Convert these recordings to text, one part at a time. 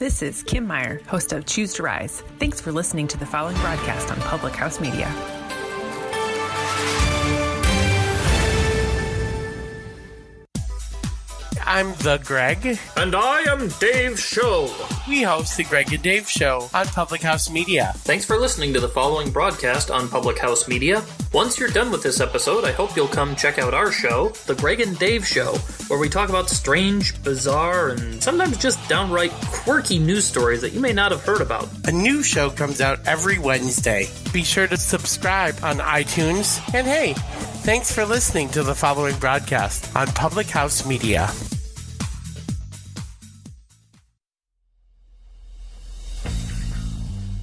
This is Kim Meyer, host of Choose to Rise. Thanks for listening to the following broadcast on Public House Media. I'm the Greg. And I am Dave Show. We host the Greg and Dave Show on Public House Media. Thanks for listening to the following broadcast on Public House Media. Once you're done with this episode, I hope you'll come check out our show, The Greg and Dave Show, where we talk about strange, bizarre, and sometimes just downright quirky news stories that you may not have heard about. A new show comes out every Wednesday. Be sure to subscribe on iTunes. And hey, thanks for listening to the following broadcast on Public House Media.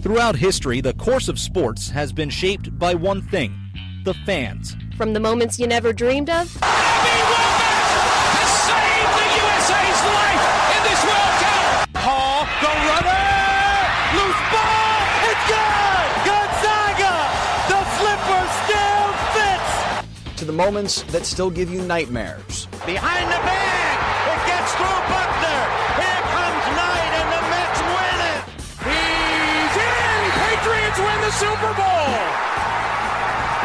Throughout history, the course of sports has been shaped by one thing: the fans. From the moments you never dreamed of, Bobby Womack has saved the USA's life in this World Cup! Hall, the runner! Loose ball! It's good! Gonzaga! The flipper still fits! To the moments that still give you nightmares. Behind the bag! It gets through Buckner! Here comes Knight and the Mets win it! He's in! Patriots win the Super Bowl!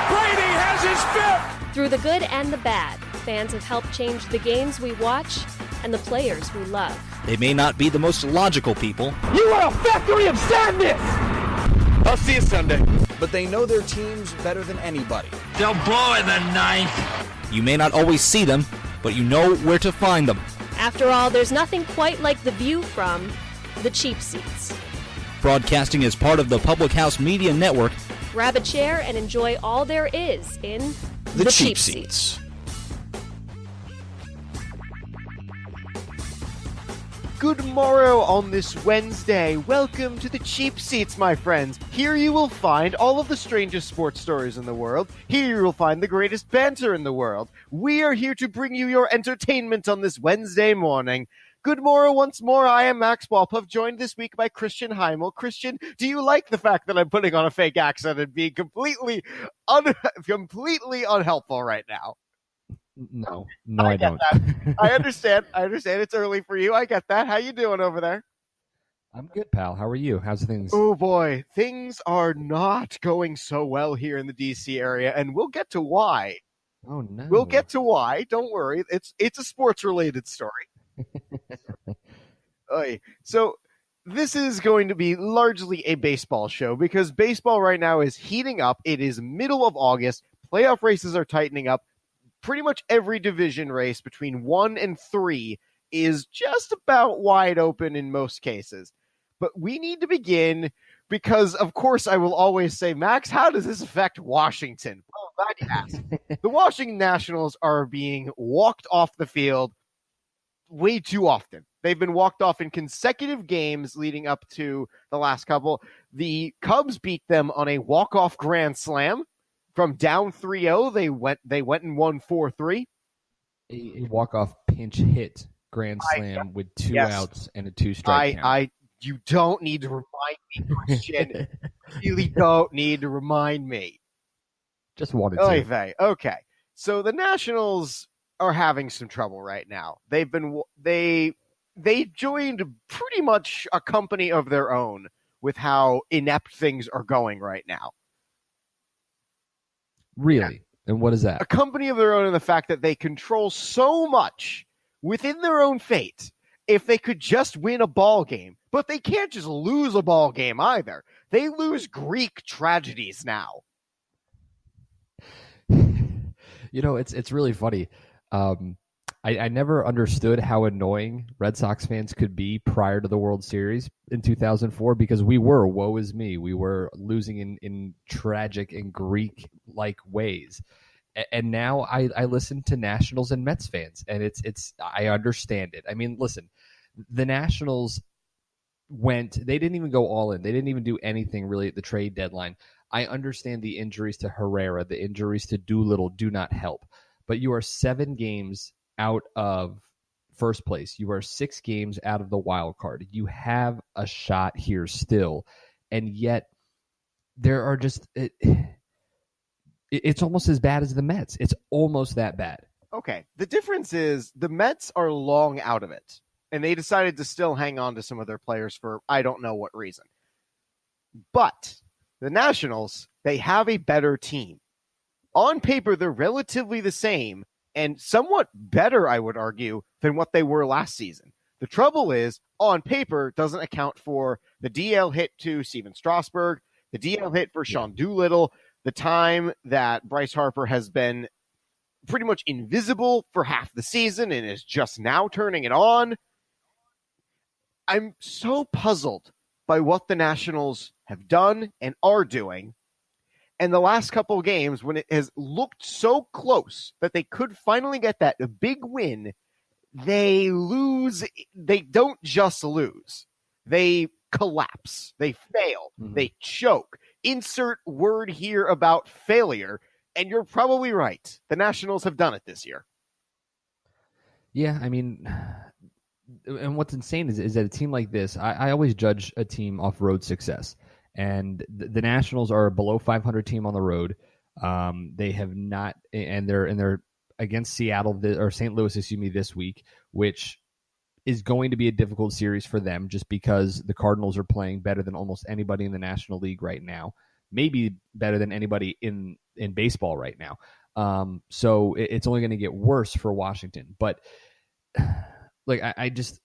Brady has his fifth! through the good and the bad, fans have helped change the games we watch and the players we love. They may not be the most logical people. You are a factory of sadness! I'll see you Sunday. But they know their teams better than anybody. They'll blow in the ninth. You may not always see them, but you know where to find them. After all, there's nothing quite like the view from the cheap seats. Broadcasting as part of the Public House Media Network. Grab a chair and enjoy all there is in The Cheap Seats. Good morrow on this Wednesday. Welcome to the Cheap Seats, my friends. Here you will find all of the strangest sports stories in the world. Here you will find the greatest banter in the world. We are here to bring you your entertainment on this Wednesday morning. Good morrow once more. I am Max Wolpoff, joined this week by Chrsitian Heimall. Christian, do you like the fact that I'm putting on a fake accent and being completely unhelpful right now? No, I don't. I understand. It's early for you. I get that. How you doing over there? I'm good, pal. How are you? How's things? Oh boy, things are not going so well here in the DC area, and we'll get to why. Oh no. We'll get to why. Don't worry. It's a sports related story. So this is going to be largely a baseball show because baseball right now is heating up. It is middle of August. Playoff races are tightening up. Pretty much every division race between 1 and 3 is just about wide open in most cases. But we need to begin because, of course, I will always say, Max, how does this affect Washington? Well, glad you asked. The Washington Nationals are being walked off the field way too often. They've been walked off in consecutive games leading up to the last couple. The Cubs beat them on a walk-off grand slam. From down 3-0, they went and won 4-3. A walk-off pinch hit grand slam with 2 outs and a 2-strike count. You don't need to remind me, Christian. You really don't need to remind me. Just wanted to. Okay. So the Nationals are having some trouble right now. They joined pretty much a company of their own with how inept things are going right now. Really? And what is that? A company of their own in the fact that they control so much within their own fate if they could just win a ball game. But they can't just lose a ball game either. They lose Greek tragedies now. It's really funny. I never understood how annoying Red Sox fans could be prior to the World Series in 2004 because we were, woe is me, we were losing in tragic and Greek-like ways. And now I listen to Nationals and Mets fans, and I understand it. I mean, listen, the Nationals they didn't even go all in. They didn't even do anything really at the trade deadline. I understand the injuries to Herrera, the injuries to Doolittle do not help. But you are 7 games out of first place. You are 6 games out of the wild card. You have a shot here still. And yet there are just it's almost as bad as the Mets. It's almost that bad. Okay. The difference is the Mets are long out of it. And they decided to still hang on to some of their players for I don't know what reason. But the Nationals, they have a better team. On paper, they're relatively the same and somewhat better, I would argue, than what they were last season. The trouble is, on paper, doesn't account for the DL hit to Steven Strasburg, the DL hit for Sean Doolittle, the time that Bryce Harper has been pretty much invisible for half the season and is just now turning it on. I'm so puzzled by what the Nationals have done and are doing. And the last couple of games, when it has looked so close that they could finally get that big win, they lose. They don't just lose. They collapse. They fail. They choke. Insert word here about failure. And you're probably right. The Nationals have done it this year. Yeah, I mean, and what's insane is that a team like this, I always judge a team off road success. And the Nationals are a below 500 team on the road. They have not, and they're against Seattle or St. Louis, this week, which is going to be a difficult series for them just because the Cardinals are playing better than almost anybody in the National League right now, maybe better than anybody in baseball right now. So it's only going to get worse for Washington. But like I just.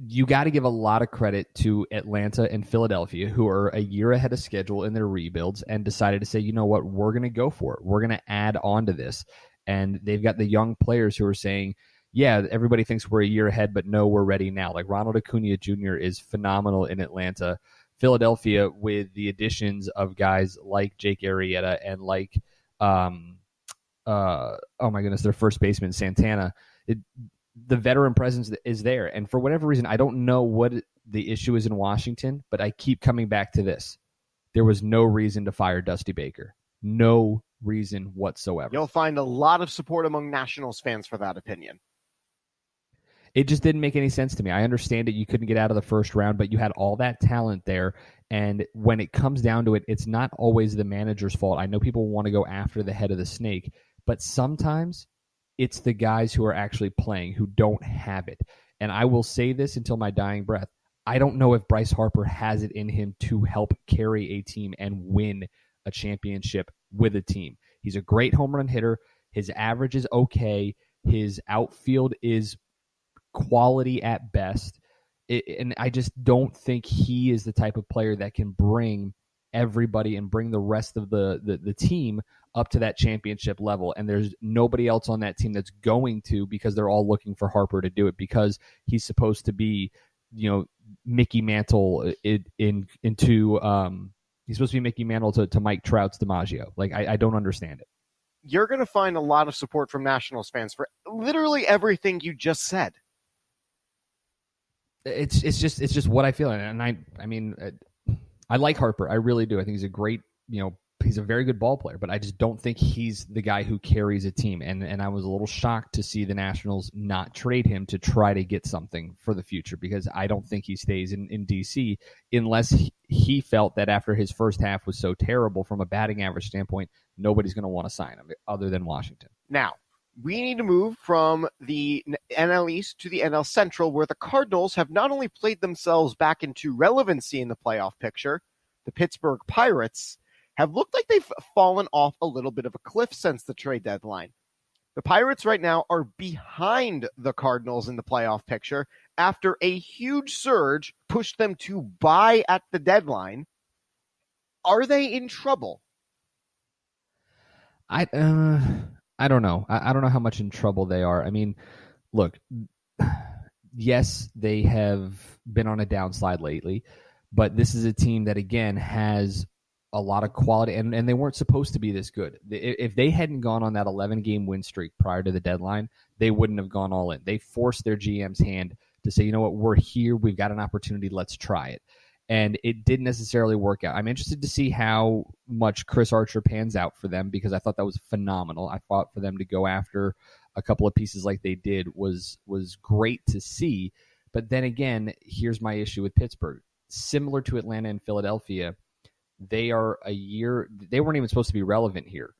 You got to give a lot of credit to Atlanta and Philadelphia, who are a year ahead of schedule in their rebuilds and decided to say, you know what, we're going to go for it. We're going to add on to this. And they've got the young players who are saying, yeah, everybody thinks we're a year ahead, but no, we're ready now. Like Ronald Acuna Jr. is phenomenal in Atlanta. Philadelphia, with the additions of guys like Jake Arrieta and like, oh my goodness, their first baseman, Santana, the veteran presence is there. And for whatever reason, I don't know what the issue is in Washington, but I keep coming back to this. There was no reason to fire Dusty Baker. No reason whatsoever. You'll find a lot of support among Nationals fans for that opinion. It just didn't make any sense to me. I understand that you couldn't get out of the first round, but you had all that talent there. And when it comes down to it, it's not always the manager's fault. I know people want to go after the head of the snake, but sometimes it's the guys who are actually playing who don't have it. And I will say this until my dying breath. I don't know if Bryce Harper has it in him to help carry a team and win a championship with a team. He's a great home run hitter. His average is okay. His outfield is quality at best. And I just don't think he is the type of player that can bring everybody and bring the rest of the team up to that championship level. And there's nobody else on that team that's going to, because they're all looking for Harper to do it, because he's supposed to be, Mickey Mantle he's supposed to be Mickey Mantle to Mike Trout's DiMaggio. Like, I don't understand it. You're going to find a lot of support from Nationals fans for literally everything you just said. It's just what I feel. And I mean, I like Harper. I really do. I think he's a great, he's a very good ball player, but I just don't think he's the guy who carries a team. And I was a little shocked to see the Nationals not trade him to try to get something for the future, because I don't think he stays in D.C. unless he felt that after his first half was so terrible from a batting average standpoint, nobody's going to want to sign him other than Washington. Now, we need to move from the NL East to the NL Central, where the Cardinals have not only played themselves back into relevancy in the playoff picture, the Pittsburgh Pirates have looked like they've fallen off a little bit of a cliff since the trade deadline. The Pirates right now are behind the Cardinals in the playoff picture after a huge surge pushed them to buy at the deadline. Are they in trouble? I don't know. I don't know how much in trouble they are. I mean, look, yes, they have been on a downslide lately, but this is a team that, again, has a lot of quality, and they weren't supposed to be this good. If they hadn't gone on that 11-game win streak prior to the deadline, they wouldn't have gone all in. They forced their GM's hand to say, you know what, we're here, we've got an opportunity, let's try it. And it didn't necessarily work out. I'm interested to see how much Chris Archer pans out for them, because I thought that was phenomenal. I thought for them to go after a couple of pieces like they did was great to see. But then again, here's my issue with Pittsburgh. Similar to Atlanta and Philadelphia, they weren't even supposed to be relevant here.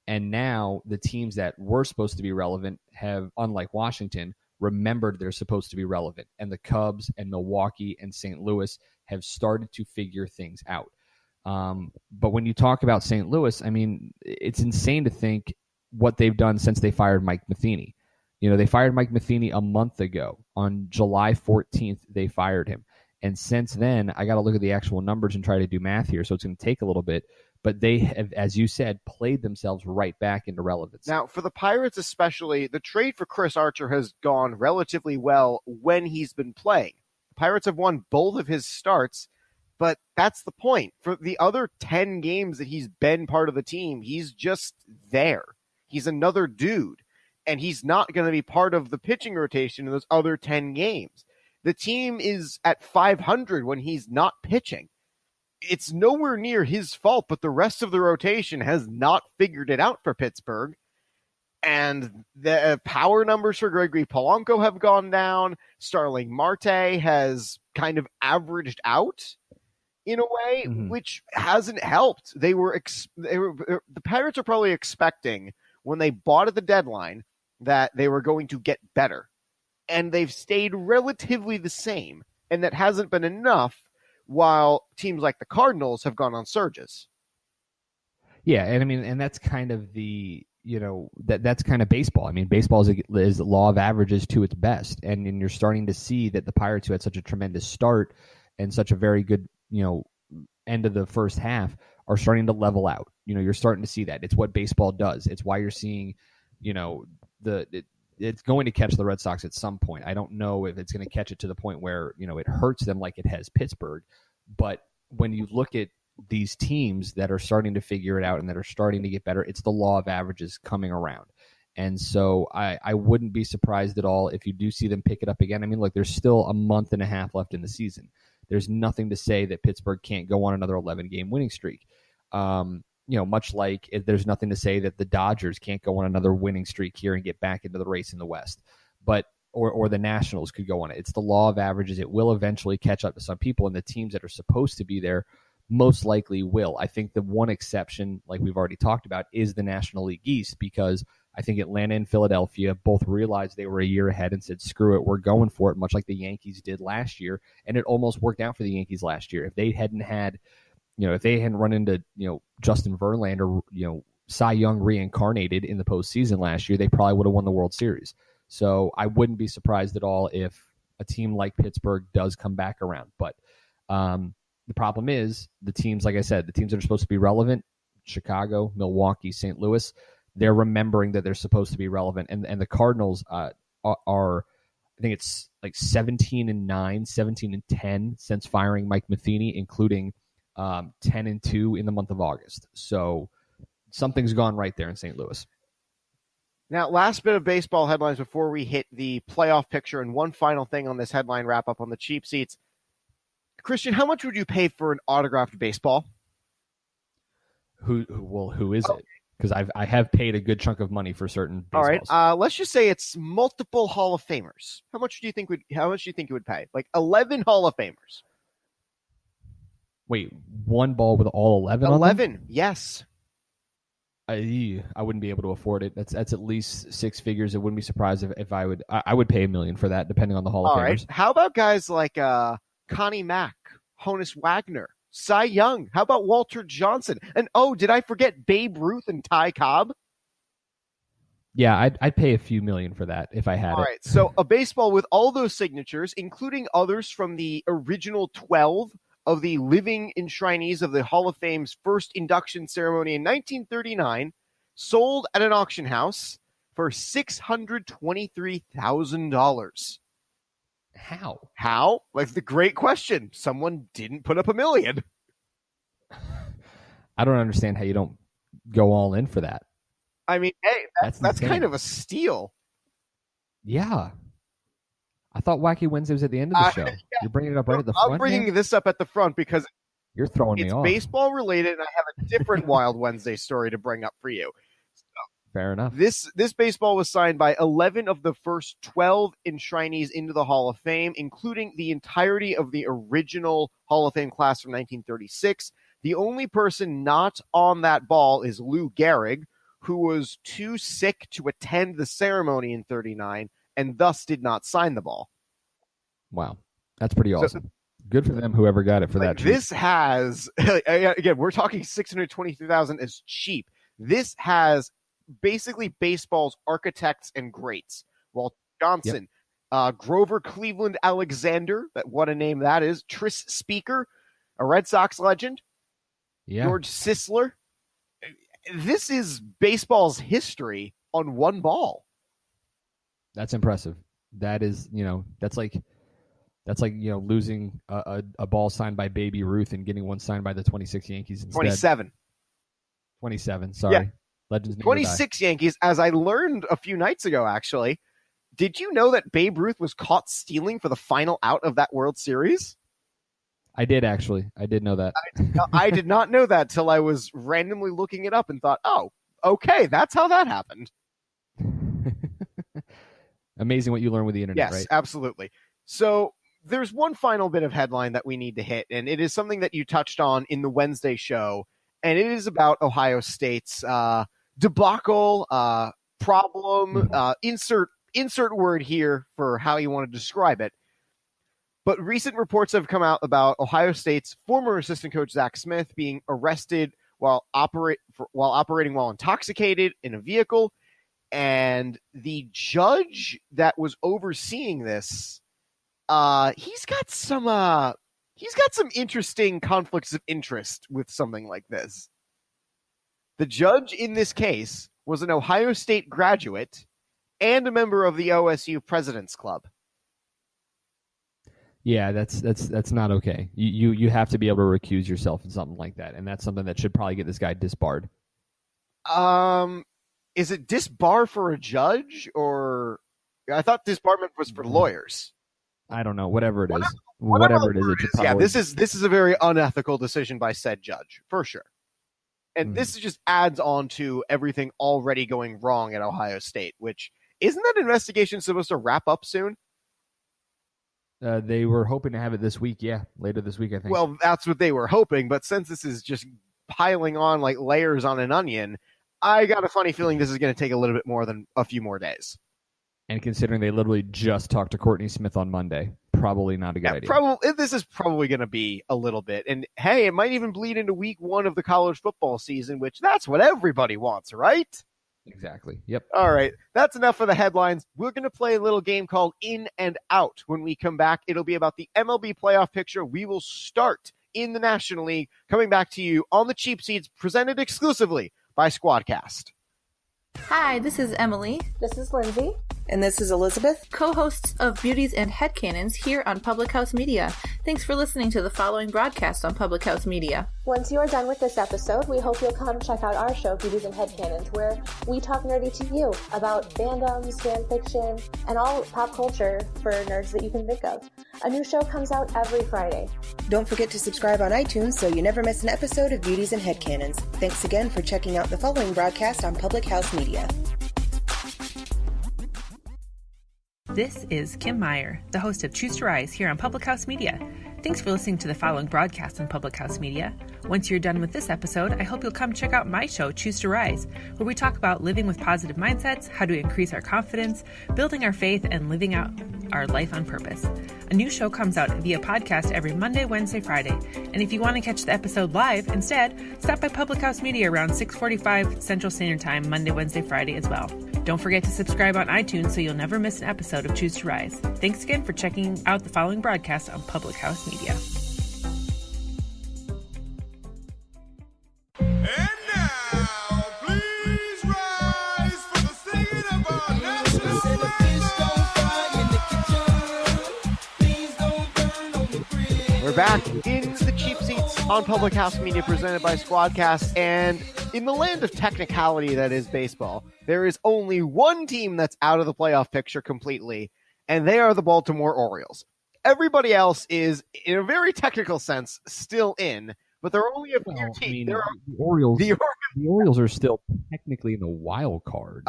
And now the teams that were supposed to be relevant have, unlike Washington, remembered they're supposed to be relevant. And the Cubs and Milwaukee and St. Louis have started to figure things out. But when you talk about St. Louis, I mean, it's insane to think what they've done since they fired Mike Matheny. They fired Mike Matheny a month ago. On July 14th, they fired him. And since then, I got to look at the actual numbers and try to do math here, so it's going to take a little bit. But they have, as you said, played themselves right back into relevance. Now, for the Pirates especially, the trade for Chris Archer has gone relatively well when he's been playing. The Pirates have won both of his starts, but that's the point. For the other 10 games that he's been part of the team, he's just there. He's another dude, and he's not going to be part of the pitching rotation in those other 10 games. The team is at 500 when he's not pitching. It's nowhere near his fault, but the rest of the rotation has not figured it out for Pittsburgh. And the power numbers for Gregory Polanco have gone down. Starling Marte has kind of averaged out in a way, which hasn't helped. The Pirates are probably expecting when they bought at the deadline that they were going to get better. And they've stayed relatively the same. And that hasn't been enough, while teams like the Cardinals have gone on surges. Yeah, and I mean, and that's kind of that's kind of baseball. I mean, baseball is the law of averages to its best, and you're starting to see that the Pirates, who had such a tremendous start and such a very good, end of the first half, are starting to level out. You're starting to see that. It's what baseball does. It's why you're seeing, it's going to catch the Red Sox at some point. I don't know if it's going to catch it to the point where, it hurts them like it has Pittsburgh. But when you look at these teams that are starting to figure it out and that are starting to get better, it's the law of averages coming around. And so I wouldn't be surprised at all if you do see them pick it up again. I mean, look, there's still a month and a half left in the season. There's nothing to say that Pittsburgh can't go on another 11-game winning streak. Much like there's nothing to say that the Dodgers can't go on another winning streak here and get back into the race in the West. But or the Nationals could go on it. It's the law of averages. It will eventually catch up to some people, and the teams that are supposed to be there most likely will. I think the one exception, like we've already talked about, is the National League East, because I think Atlanta and Philadelphia both realized they were a year ahead and said, screw it, we're going for it, much like the Yankees did last year. And it almost worked out for the Yankees last year. If they hadn't had, if they hadn't run into, Justin Verlander, Cy Young reincarnated in the postseason last year, they probably would have won the World Series. So I wouldn't be surprised at all if a team like Pittsburgh does come back around. But the problem is the teams, like I said, the teams that are supposed to be relevant, Chicago, Milwaukee, St. Louis, they're remembering that they're supposed to be relevant. And the Cardinals are, I think it's like 17-9, 17-10 since firing Mike Matheny, including 10-2 in the month of August. So something's gone right there in St. Louis. Now, last bit of baseball headlines before we hit the playoff picture, and one final thing on this headline wrap-up on the cheap seats. Christian, how much would you pay for an autographed baseball? Who is it? Because I have paid a good chunk of money for certain baseballs. All right, let's just say it's multiple Hall of Famers. How much do you think you would pay? Like 11 Hall of Famers. Wait, one ball with all 11? 11, yes. I wouldn't be able to afford it. That's at least six figures. I wouldn't be surprised if I would pay $1 million for that, depending on the Hall of Famers. Right. How about guys like Connie Mack, Honus Wagner, Cy Young? How about Walter Johnson? And did I forget Babe Ruth and Ty Cobb? Yeah, I'd pay a few million for that if I had it. All right, so a baseball with all those signatures, including others from the original 12 of the living enshrinees of the Hall of Fame's first induction ceremony in 1939, sold at an auction house for $623,000. How? Like, the great question. Someone didn't put up $1 million. I don't understand how you don't go all in for that. I mean, hey, that's kind of a steal. Yeah. I thought Wacky Wednesday was at the end of the show. Yeah. You're bringing it up right at the front. I'm bringing this up at the front because you're throwing me off. It's baseball related, and I have a different Wild Wednesday story to bring up for you. So, fair enough. This baseball was signed by 11 of the first 12 enshrinees into the Hall of Fame, including the entirety of the original Hall of Fame class from 1936. The only person not on that ball is Lou Gehrig, who was too sick to attend the ceremony in 39, and thus did not sign the ball. Wow. That's pretty awesome. Good for them, whoever got it for that. This has, again, we're talking $623,000 as cheap. This has basically baseball's architects and greats. Walt Johnson, Grover Cleveland Alexander, what a name that is. Tris Speaker, a Red Sox legend. George Sisler. This is baseball's history on one ball. That's impressive. That is, that's like losing a ball signed by Baby Ruth and getting one signed by the 26 Yankees instead. 27, sorry. Yeah. Legends 26 Yankees, as I learned a few nights ago, actually. Did you know that Babe Ruth was caught stealing for the final out of that World Series? I did, actually. I did know that. I did not know that till I was randomly looking it up and thought, oh, okay, that's how that happened. Amazing what you learn with the internet, right? Yes, absolutely. So there's one final bit of headline that we need to hit, and it is something that you touched on in the Wednesday show, and it is about Ohio State's debacle, problem, insert word here for how you want to describe it. But recent reports have come out about Ohio State's former assistant coach Zach Smith being arrested while operating while intoxicated in a vehicle, and the judge that was overseeing this, he's got some interesting conflicts of interest with something like this. The judge in this case was an Ohio State graduate and a member of the OSU President's Club. Yeah, that's not okay. You have to be able to recuse yourself in something like that, and that's something that should probably get this guy disbarred. Is it disbar for a judge, or I thought disbarment was for lawyers? I don't know. Whatever it is, it should probably... Yeah, this is a very unethical decision by said judge for sure, and this just adds on to everything already going wrong at Ohio State. Which isn't that investigation supposed to wrap up soon? They were hoping to have it this week. Yeah, later this week, I think. Well, that's what they were hoping, but since this is just piling on like layers on an onion, I got a funny feeling this is going to take a little bit more than a few more days. And considering they literally just talked to Courtney Smith on Monday, probably not a good idea. This is probably going to be a little bit. And hey, it might even bleed into week 1 of the college football season, which that's what everybody wants, right? Exactly. Yep. All right. That's enough for the headlines. We're going to play a little game called In and Out. When we come back, it'll be about the MLB playoff picture. We will start in the National League, coming back to you on the Cheap Seats, presented exclusively by Squadcast. Hi, this is Emily. This is Lindsay. And this is Elizabeth, co-hosts of Beauties and Headcanons here on Public House Media. Thanks for listening to the following broadcast on Public House Media. Once you are done with this episode, we hope you'll come check out our show, Beauties and Headcanons, where we talk nerdy to you about fandoms, fan fiction, and all pop culture for nerds that you can think of. A new show comes out every Friday. Don't forget to subscribe on iTunes so you never miss an episode of Beauties and Headcanons. Thanks again for checking out the following broadcast on Public House Media. This is Kim Meyer, the host of Choose to Rise here on Public House Media. Thanks for listening to the following broadcast on Public House Media. Once you're done with this episode, I hope you'll come check out my show, Choose to Rise, where we talk about living with positive mindsets, how to increase our confidence, building our faith, and living out our life on purpose. A new show comes out via podcast every Monday, Wednesday, Friday. And if you want to catch the episode live instead, stop by Public House Media around 6:45 Central Standard Time, Monday, Wednesday, Friday as well. Don't forget to subscribe on iTunes so you'll never miss an episode of Choose to Rise. Thanks again for checking out the following broadcast on Public House Media. And now, please rise for the singing of our national anthem. We're back in the Cheap Seats on Public House Media, presented by Squadcast, and in the land of technicality that is baseball, there is only one team that's out of the playoff picture completely, and they are the Baltimore Orioles. Everybody else is, in a very technical sense, still in, but there are only a few teams. The Orioles are still technically in the wild card.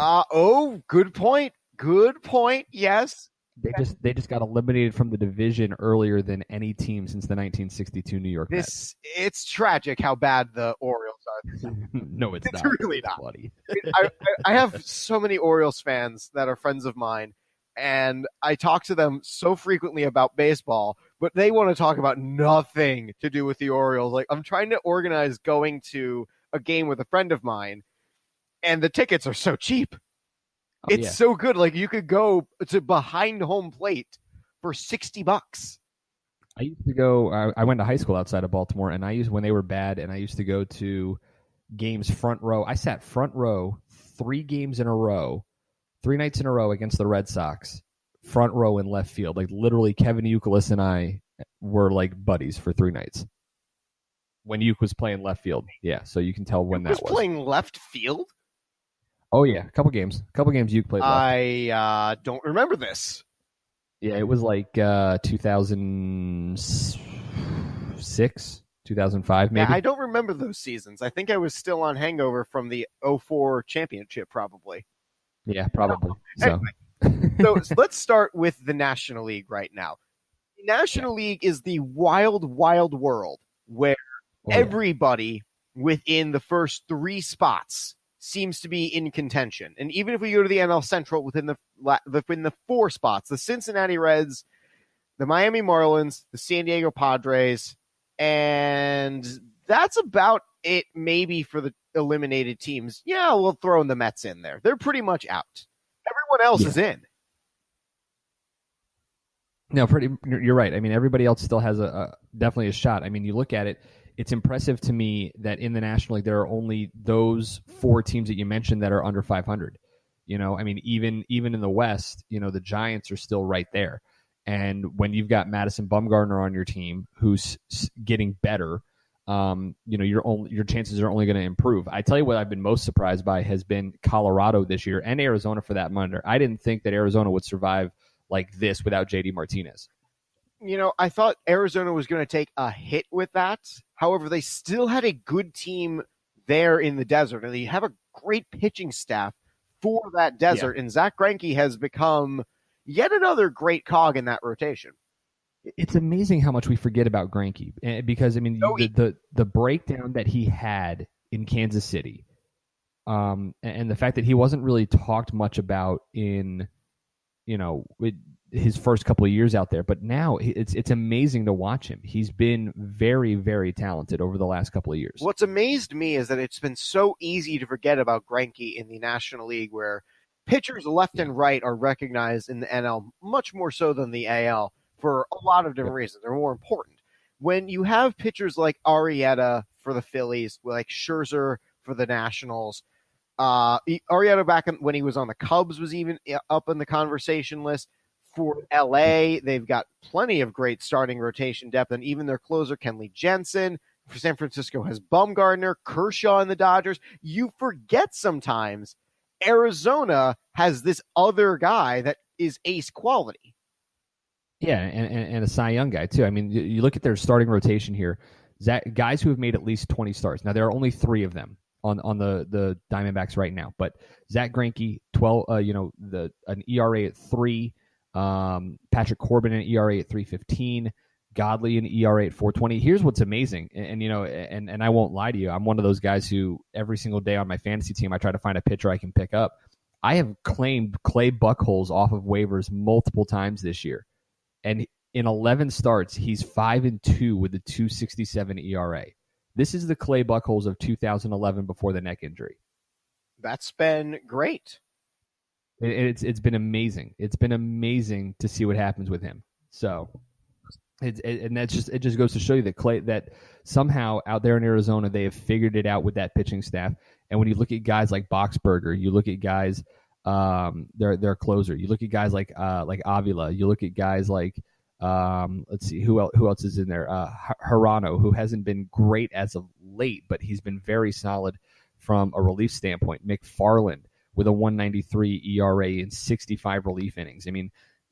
Good point. Good point. Yes. They just got eliminated from the division earlier than any team since the 1962 New York Mets. It's tragic how bad the Orioles are. No, it's not. Really not. I have so many Orioles fans that are friends of mine, and I talk to them so frequently about baseball, but they want to talk about nothing to do with the Orioles. Like, I'm trying to organize going to a game with a friend of mine, and the tickets are so cheap. It's so good. Like, you could go to behind home plate for $60. I used to go. I went to high school outside of Baltimore, and when they were bad, and I used to go to games front row. I sat front row 3 games in a row, 3 nights in a row against the Red Sox, front row in left field. Like, literally, Kevin Youkilis and I were like buddies for 3 nights when Uke was playing left field. Yeah, so you can tell when that was. Playing left field? Oh yeah, a couple games Uke played left. I don't remember this. Yeah, it was like 2006, 2005 maybe. Yeah, I don't remember those seasons. I think I was still on hangover from the 2004 championship, probably. Yeah, probably. Anyway, so let's start with the National League right now. The National League is the wild, wild world where everybody within the first 3 spots seems to be in contention. And even if we go to the NL Central, within the 4 spots, the Cincinnati Reds, the Miami Marlins, the San Diego Padres, and that's about it maybe for the eliminated teams. Yeah, we'll throw in the Mets in there. They're pretty much out. Everyone else is in. No, you're right. I mean, everybody else still has definitely a shot. I mean, you look at it, it's impressive to me that in the National League there are only those 4 teams that you mentioned that are under 500. You know, I mean, even in the West, you know, the Giants are still right there. And when you've got Madison Bumgarner on your team, who's getting better, you know, your chances are only going to improve. I tell you what, I've been most surprised by has been Colorado this year, and Arizona for that matter. I didn't think that Arizona would survive like this without JD Martinez. You know, I thought Arizona was going to take a hit with that. However, they still had a good team there in the desert, and they have a great pitching staff for that desert. Yeah. And Zach Greinke has become yet another great cog in that rotation. It's amazing how much we forget about Greinke, because I mean the breakdown that he had in Kansas City, and the fact that he wasn't really talked much about in, you know, his first couple of years out there, but now it's amazing to watch him. He's been very, very talented over the last couple of years. What's amazed me is that it's been so easy to forget about Greinke in the National League, where pitchers left and right are recognized in the NL much more so than the AL for a lot of different reasons. They're more important. When you have pitchers like Arrieta for the Phillies, like Scherzer for the Nationals, Arrieta back when he was on the Cubs was even up in the conversation list. For LA, they've got plenty of great starting rotation depth, and even their closer, Kenley Jensen. For San Francisco has Bumgarner, Kershaw in the Dodgers. You forget sometimes Arizona has this other guy that is ace quality. Yeah, and a Cy Young guy, too. I mean, you look at their starting rotation here, guys who have made at least 20 starts. Now, there are only 3 of them on the Diamondbacks right now, but Zach Greinke, 12, an ERA at 3, Patrick Corbin an ERA at 3.15, Godley an ERA at 4.20. Here's what's amazing, and you know, and I won't lie to you, I'm one of those guys who every single day on my fantasy team I try to find a pitcher I can pick up. I have claimed Clay Buchholz off of waivers multiple times this year, and in 11 starts he's 5-2 with a 2.67 ERA. This is the Clay Buchholz of 2011 before the neck injury. That's been great. It's been amazing. It's been amazing to see what happens with him. So, it just goes to show you that somehow out there in Arizona they have figured it out with that pitching staff. And when you look at guys like Boxberger, you look at guys, their closer. You look at guys like Avila. You look at guys like let's see who else is in there. Hirano, who hasn't been great as of late, but he's been very solid from a relief standpoint. McFarland with a 1.93 ERA in 65 relief innings. I mean,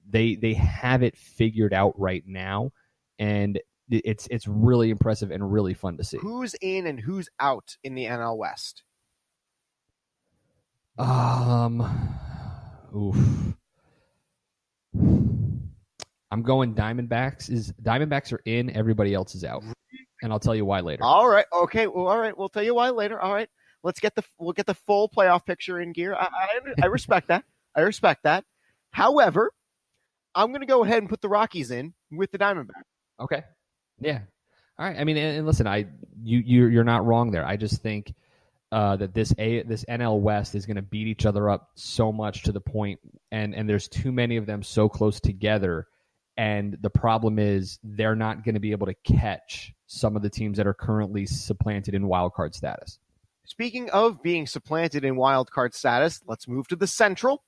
they have it figured out right now, and it's really impressive and really fun to see. Who's in and who's out in the NL West? Oof. I'm going Diamondbacks. Diamondbacks are in, everybody else is out, and I'll tell you why later. All right, okay, well, all right, we'll tell you why later. All right. We'll get the full playoff picture in gear. I respect that. I respect that. However, I'm going to go ahead and put the Rockies in with the Diamondbacks. Okay. Yeah. All right. I mean, and listen, you're not wrong there. I just think that this NL West is going to beat each other up so much to the point, and there's too many of them so close together. And the problem is they're not going to be able to catch some of the teams that are currently supplanted in wild card status. Speaking of being supplanted in wild card status, let's move to the Central,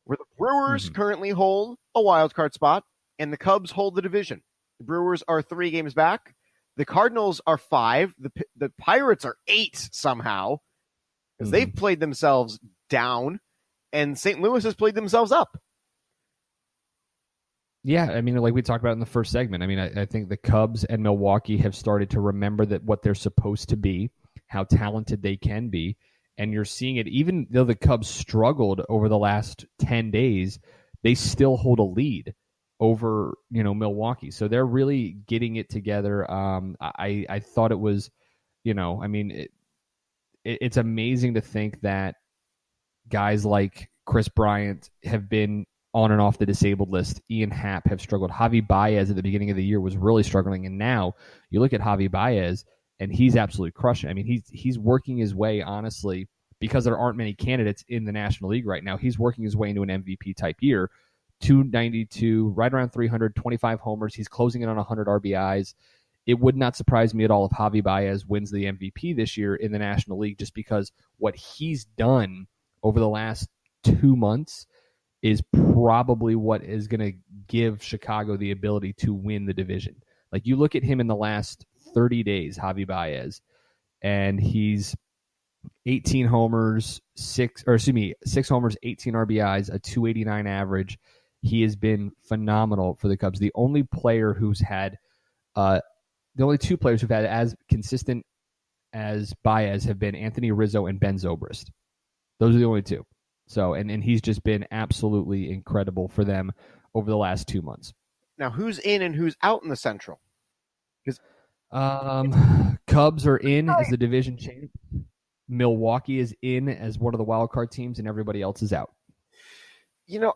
where the Brewers currently hold a wild card spot, and the Cubs hold the division. The Brewers are 3 games back. The Cardinals are 5. The Pirates are 8 somehow, because they've played themselves down, and St. Louis has played themselves up. Yeah, I mean, like we talked about in the first segment, I mean, I think the Cubs and Milwaukee have started to remember that what they're supposed to be, how talented they can be, and you're seeing it. Even though the Cubs struggled over the last 10 days, they still hold a lead over, Milwaukee. So they're really getting it together. I thought it was, I mean, it's amazing to think that guys like Chris Bryant have been on and off the disabled list. Ian Happ have struggled. Javi Baez at the beginning of the year was really struggling, and now you look at Javi Baez, and he's absolutely crushing. I mean, he's working his way, honestly, because there aren't many candidates in the National League right now. He's working his way into an MVP type year. 292, right around 300, 25 homers. He's closing in on 100 RBIs. It would not surprise me at all if Javi Baez wins the MVP this year in the National League, just because what he's done over the last 2 months is probably what is going to give Chicago the ability to win the division. Like, you look at him in the last 30 days, Javi Baez, and he's 18 homers, 6 homers, 18 RBIs, a 289 average. He has been phenomenal for the Cubs. The only two players who've had as consistent as Baez have been Anthony Rizzo and Ben Zobrist. Those are the only two. So, and he's just been absolutely incredible for them over the last 2 months. Now, who's in and who's out in the Central? Cubs are in as the division champ. Milwaukee is in as one of the wild card teams, and everybody else is out.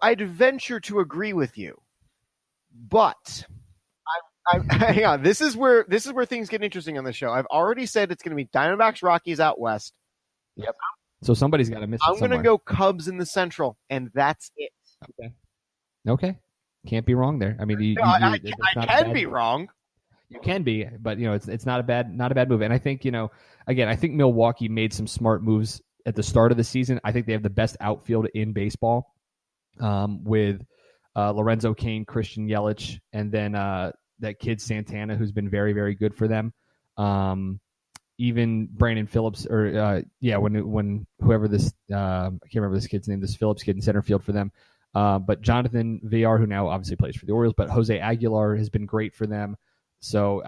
I'd venture to agree with you, but hang on. This is where things get interesting on the show. I've already said it's going to be Diamondbacks, Rockies out west. Yep. So somebody's got to miss it. I'm going to go Cubs in the Central, and that's it. Okay. Can't be wrong there. I mean, I can be wrong. You can be, but it's not a bad move. And I think I think Milwaukee made some smart moves at the start of the season. I think they have the best outfield in baseball, with Lorenzo Cain, Christian Yelich, and then that kid Santana, who's been very, very good for them. Even Brandon Phillips, when whoever this I can't remember this kid's name, this Phillips kid in center field for them. But Jonathan Villar, who now obviously plays for the Orioles, but Jose Aguilar has been great for them. So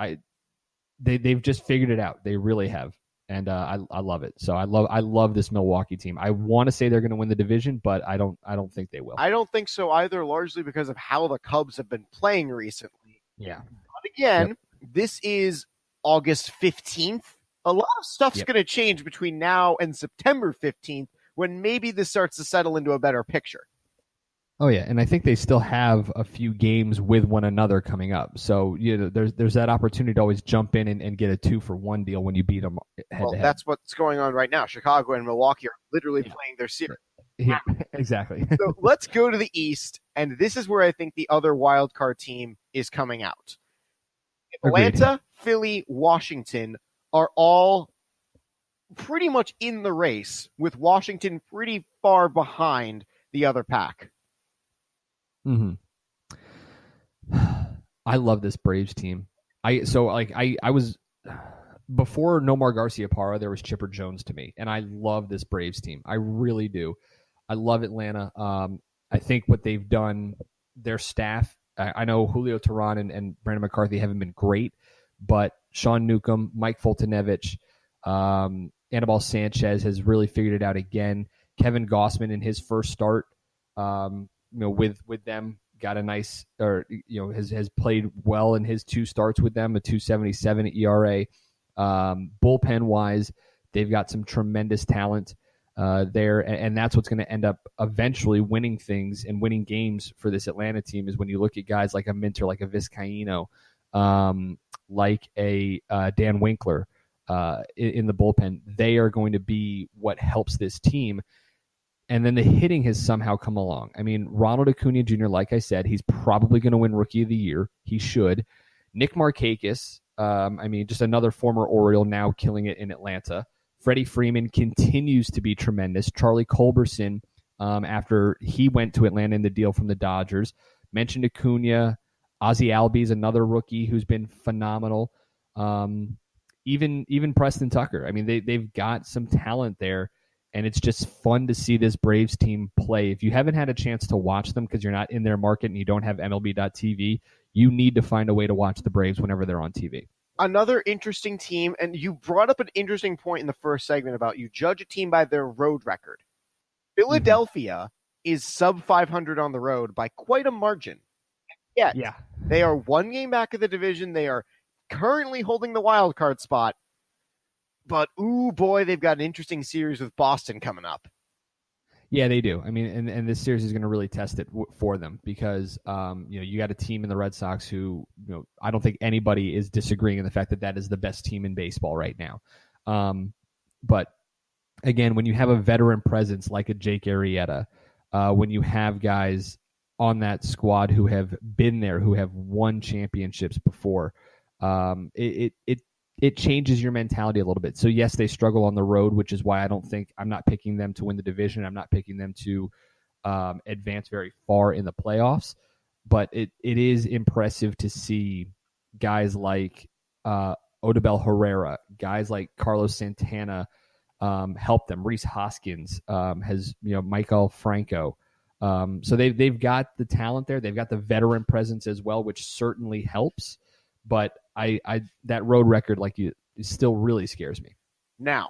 they've just figured it out. They really have, and I love it. So I love this Milwaukee team. I want to say they're going to win the division, but I don't think they will. I don't think so either, largely because of how the Cubs have been playing recently. Yeah. But again, This is August 15th. A lot of stuff's going to change between now and September 15th, when maybe this starts to settle into a better picture. Oh yeah, and I think they still have a few games with one another coming up. So there's that opportunity to always jump in and get a 2-for-1 deal when you beat them head to head. That's what's going on right now. Chicago and Milwaukee are literally playing their series. Yeah, exactly. So let's go to the East, and this is where I think the other wild card team is coming out. Atlanta, Philly, Washington are all pretty much in the race, with Washington pretty far behind the other pack. Mm-hmm. I love this Braves team. I was before Nomar Garciaparra, there was Chipper Jones to me, and I love this Braves team. I really do. I love Atlanta. I think what they've done, their staff. I know Julio Teheran and Brandon McCarthy haven't been great, but Sean Newcomb, Mike Foltynewicz, Anibal Sanchez has really figured it out again. Kevin Gossman in his first start, with them, got a nice, has played well in his 2 starts with them, a 2.77 ERA. Bullpen wise, they've got some tremendous talent. there, and that's what's going to end up eventually winning things and winning games for this Atlanta team. Is when you look at guys like a Minter, like a Vizcaino, like a Dan Winkler in the bullpen. They are going to be what helps this team. And then the hitting has somehow come along. I mean, Ronald Acuna Jr., like I said, he's probably going to win Rookie of the Year. He should. Nick Markakis, just another former Oriole now killing it in Atlanta. Freddie Freeman continues to be tremendous. Charlie Culberson, after he went to Atlanta in the deal from the Dodgers. Mentioned Acuna. Ozzie Albies, another rookie who's been phenomenal. Even Preston Tucker. I mean, they've got some talent there. And it's just fun to see this Braves team play. If you haven't had a chance to watch them because you're not in their market and you don't have MLB.TV, you need to find a way to watch the Braves whenever they're on TV. Another interesting team, and you brought up an interesting point in the first segment about you judge a team by their road record. Philadelphia is sub 500 on the road by quite a margin. Yet, they are one game back of the division. They are currently holding the wild card spot. But, ooh, boy, they've got an interesting series with Boston coming up. Yeah, they do. I mean, and this series is going to really test it for them because, you got a team in the Red Sox who, I don't think anybody is disagreeing in the fact that is the best team in baseball right now. But, again, when you have a veteran presence like a Jake Arrieta, when you have guys on that squad who have been there, who have won championships before, it changes your mentality a little bit. So, yes, they struggle on the road, which is why I'm not picking them to win the division. I'm not picking them to advance very far in the playoffs. But it is impressive to see guys like Odubel Herrera, guys like Carlos Santana help them. Reese Hoskins has, Michael Franco. So they've got the talent there. They've got the veteran presence as well, which certainly helps. But that road record, it still really scares me. Now,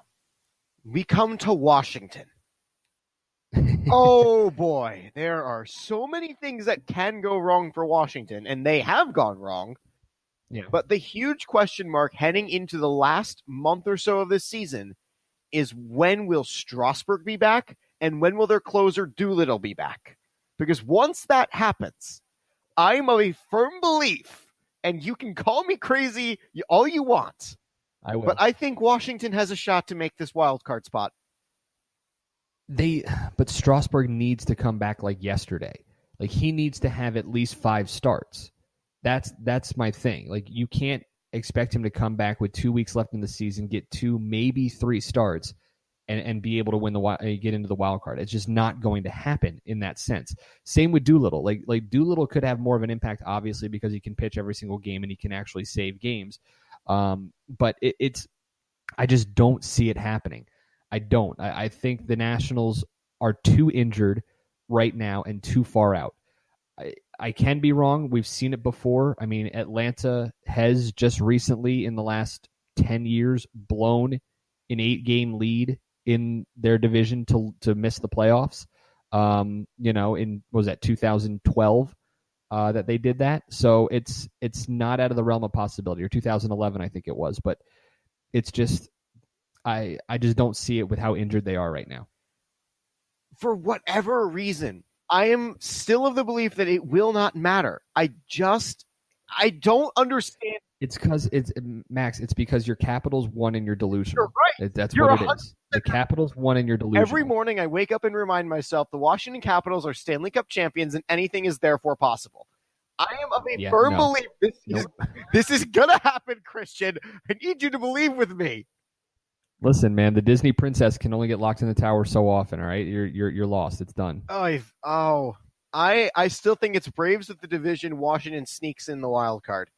we come to Washington. Oh boy, there are so many things that can go wrong for Washington, and they have gone wrong. Yeah. But the huge question mark heading into the last month or so of this season is when will Strasburg be back, and when will their closer Doolittle be back? Because once that happens, I'm of a firm belief. And you can call me crazy all you want. I will. But I think Washington has a shot to make this wild card spot. But Strasburg needs to come back like yesterday. He needs to have at least 5 starts. That's my thing. You can't expect him to come back with 2 weeks left in the season, get 2, maybe 3 starts, and be able to get into the wild card. It's just not going to happen in that sense. Same with Doolittle. Doolittle could have more of an impact, obviously, because he can pitch every single game and he can actually save games. But I just don't see it happening. I don't. I think the Nationals are too injured right now and too far out. I can be wrong. We've seen it before. I mean, Atlanta has just recently, in the last 10 years, blown an 8-game lead in their division to miss the playoffs. Was that 2012 that they did that? So it's not out of the realm of possibility, or 2011, I think it was. But it's just I just don't see it with how injured they are right now. For whatever reason, I am still of the belief that it will not matter. I don't understand. It's because Max. It's because your Capitals won and you're delusional. You're right. That's what it is. The Capitals won and you're delusional. Every morning I wake up and remind myself the Washington Capitals are Stanley Cup champions and anything is therefore possible. I am of a firm belief this is gonna happen, Christian. I need you to believe with me. Listen, man, the Disney princess can only get locked in the tower so often. All right, you're lost. It's done. I still think it's Braves with the division. Washington sneaks in the wild card.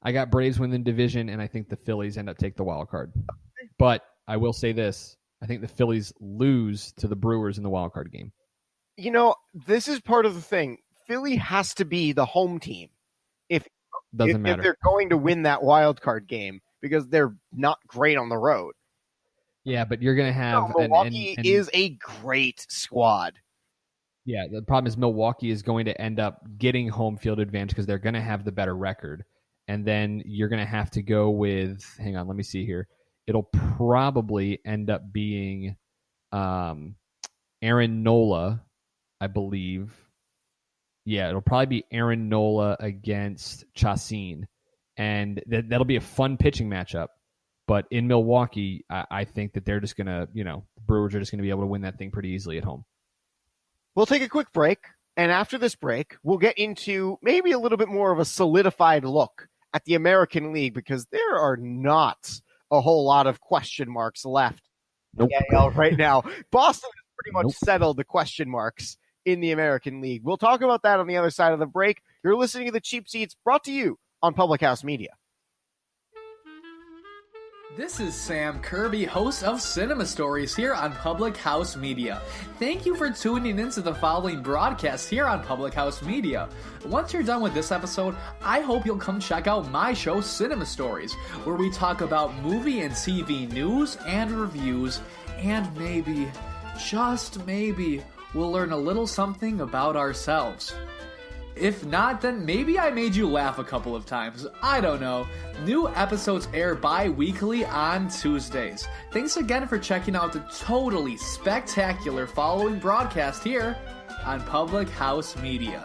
I got Braves win the division, and I think the Phillies end up take the wild card. But I will say this: I think the Phillies lose to the Brewers in the wild card game. This is part of the thing. Philly has to be the home team if they're going to win that wild card game, because they're not great on the road. Yeah, but you're going to have Milwaukee is a great squad. Yeah, the problem is Milwaukee is going to end up getting home field advantage because they're going to have the better record. And then you're going to have to go with, hang on, let me see here. It'll probably end up being Aaron Nola, I believe. Yeah, it'll probably be Aaron Nola against Chacin. And that'll be a fun pitching matchup. But in Milwaukee, I think that they're just going to, the Brewers are just going to be able to win that thing pretty easily at home. We'll take a quick break. And after this break, we'll get into maybe a little bit more of a solidified look at the American League, because there are not a whole lot of question marks left in the AL right now. Boston has pretty much settled the question marks in the American League. We'll talk about that on the other side of the break. You're listening to the Cheap Seats, brought to you on Public House Media. This is Sam Kirby, host of Cinema Stories here on Public House Media. Thank you for tuning into the following broadcast here on Public House Media. Once you're done with this episode, I hope you'll come check out my show, Cinema Stories, where we talk about movie and TV news and reviews, and maybe, just maybe, we'll learn a little something about ourselves. If not, then maybe I made you laugh a couple of times. I don't know. New episodes air bi-weekly on Tuesdays. Thanks again for checking out the totally spectacular following broadcast here on Public House Media.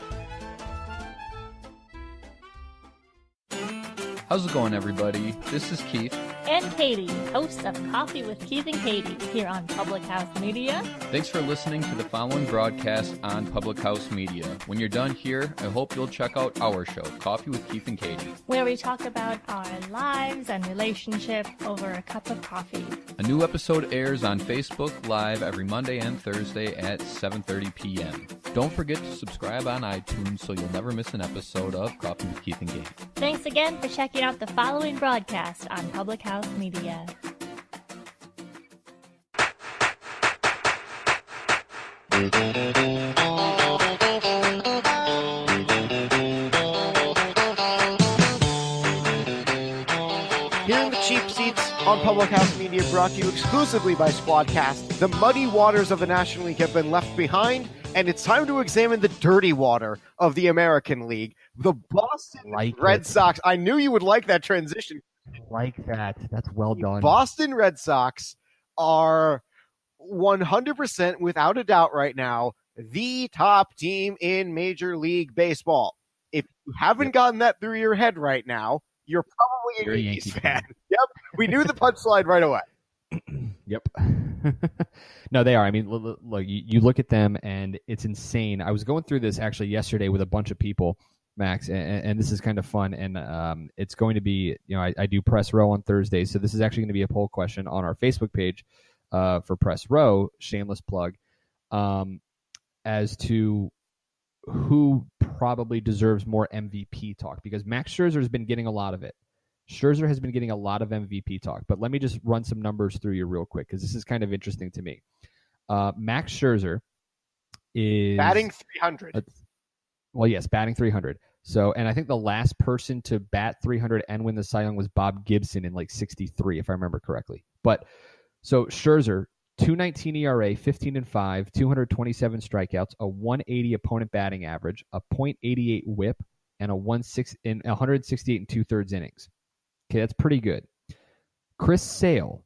How's it going, everybody? This is Keith. And Katie, hosts of Coffee with Keith and Katie, here on Public House Media. Thanks for listening to the following broadcast on Public House Media. When you're done here, I hope you'll check out our show, Coffee with Keith and Katie, where we talk about our lives and relationship over a cup of coffee. A new episode airs on Facebook Live every Monday and Thursday at 7:30 p.m. Don't forget to subscribe on iTunes so you'll never miss an episode of Coffee with Keith and Katie. Thanks again for checking out the following broadcast on Public House Media. Here in the Cheap Seats on Public House Media, brought to you exclusively by Squadcast, the muddy waters of the National League have been left behind, and it's time to examine the dirty water of the American League. The Boston Red Sox. I knew you would like that transition. Like that. That's well done. Boston Red Sox are 100% without a doubt right now the top team in Major League Baseball. If you haven't gotten that through your head right now, you're probably a Yankees fan. Yep, we knew the punchline right away. Yep. No, they are. I mean, look, you look at them, and it's insane. I was going through this actually yesterday with a bunch of people, Max, and this is kind of fun. And it's going to be, I do Press Row on Thursdays, so this is actually going to be a poll question on our Facebook page for Press Row, shameless plug, as to who probably deserves more MVP talk, because Max Scherzer has been getting a lot of it. Scherzer has been getting a lot of MVP talk, but let me just run some numbers through you real quick, because this is kind of interesting to me. Max Scherzer is batting 300. Well, yes, batting 300. So, and I think the last person to bat 300 and win the Cy Young was Bob Gibson in like 63, if I remember correctly. But so Scherzer, 2.19 ERA, 15-5, 227 strikeouts, a 180 opponent batting average, a .88 WHIP, and a 168 2/3 innings. Okay, that's pretty good. Chris Sale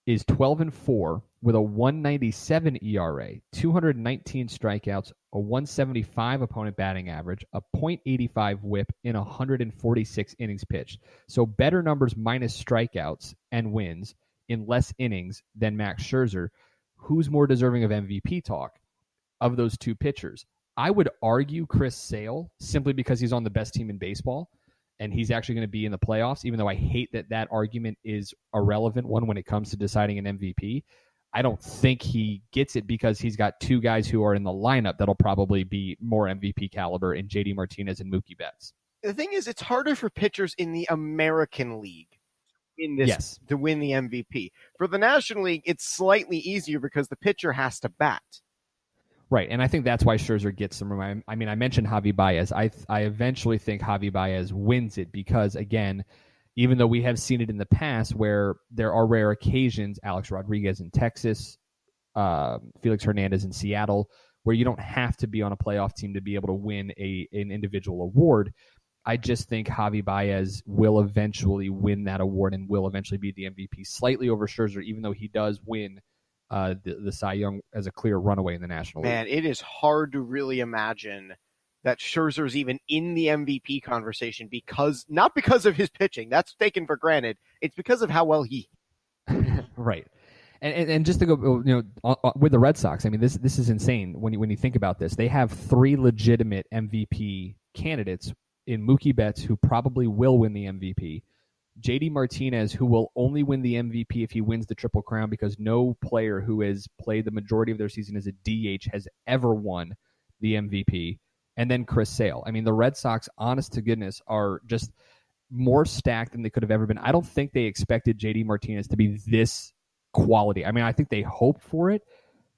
is 12-4 with a 197 ERA, 219 strikeouts, a 175 opponent batting average, a .85 WHIP, in 146 innings pitched. So better numbers minus strikeouts and wins in less innings than Max Scherzer. Who's more deserving of MVP talk of those two pitchers? I would argue Chris Sale, simply because he's on the best team in baseball and he's actually going to be in the playoffs, even though I hate that argument is a relevant one when it comes to deciding an MVP. I don't think he gets it because he's got two guys who are in the lineup that'll probably be more MVP caliber in JD Martinez and Mookie Betts. The thing is, it's harder for pitchers in the American League to win the MVP. For the National League, it's slightly easier because the pitcher has to bat. Right, and I think that's why Scherzer gets some room. I mean, I mentioned Javi Baez. I eventually think Javi Baez wins it because, again, even though we have seen it in the past where there are rare occasions, Alex Rodriguez in Texas, Felix Hernandez in Seattle, where you don't have to be on a playoff team to be able to win an individual award. I just think Javi Baez will eventually win that award and will eventually be the MVP, slightly over Scherzer, even though he does win the Cy Young as a clear runaway in the National League. Man, it is hard to really imagine that Scherzer's even in the MVP conversation not because of his pitching. That's taken for granted. It's because of how well he right. And just to go, with the Red Sox, I mean, this is insane when you think about this. They have 3 legitimate MVP candidates in Mookie Betts, who probably will win the MVP, JD Martinez, who will only win the MVP if he wins the Triple Crown, because no player who has played the majority of their season as a DH has ever won the MVP, and then Chris Sale. I mean, the Red Sox, honest to goodness, are just more stacked than they could have ever been. I don't think they expected JD Martinez to be this quality. I mean, I think they hoped for it,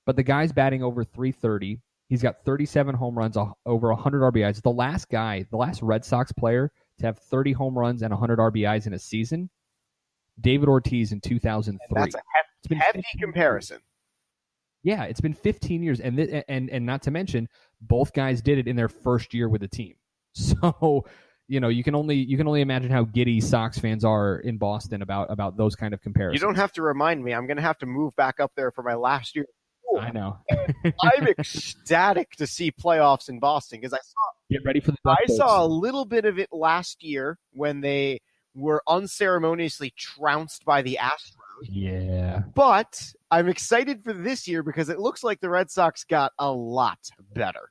but the guy's batting over 330. He's got 37 home runs, over 100 RBIs. The last Red Sox player to have 30 home runs and 100 RBIs in a season, David Ortiz in 2003. That's a hefty comparison. Yeah, it's been 15 years, and not to mention, both guys did it in their first year with the team. So, you can only imagine how giddy Sox fans are in Boston about those kind of comparisons. You don't have to remind me. I'm going to have to move back up there for my last year. I know. I'm ecstatic to see playoffs in Boston because get ready for the. I saw a little bit of it last year when they were unceremoniously trounced by the Astros. Yeah. But I'm excited for this year because it looks like the Red Sox got a lot better.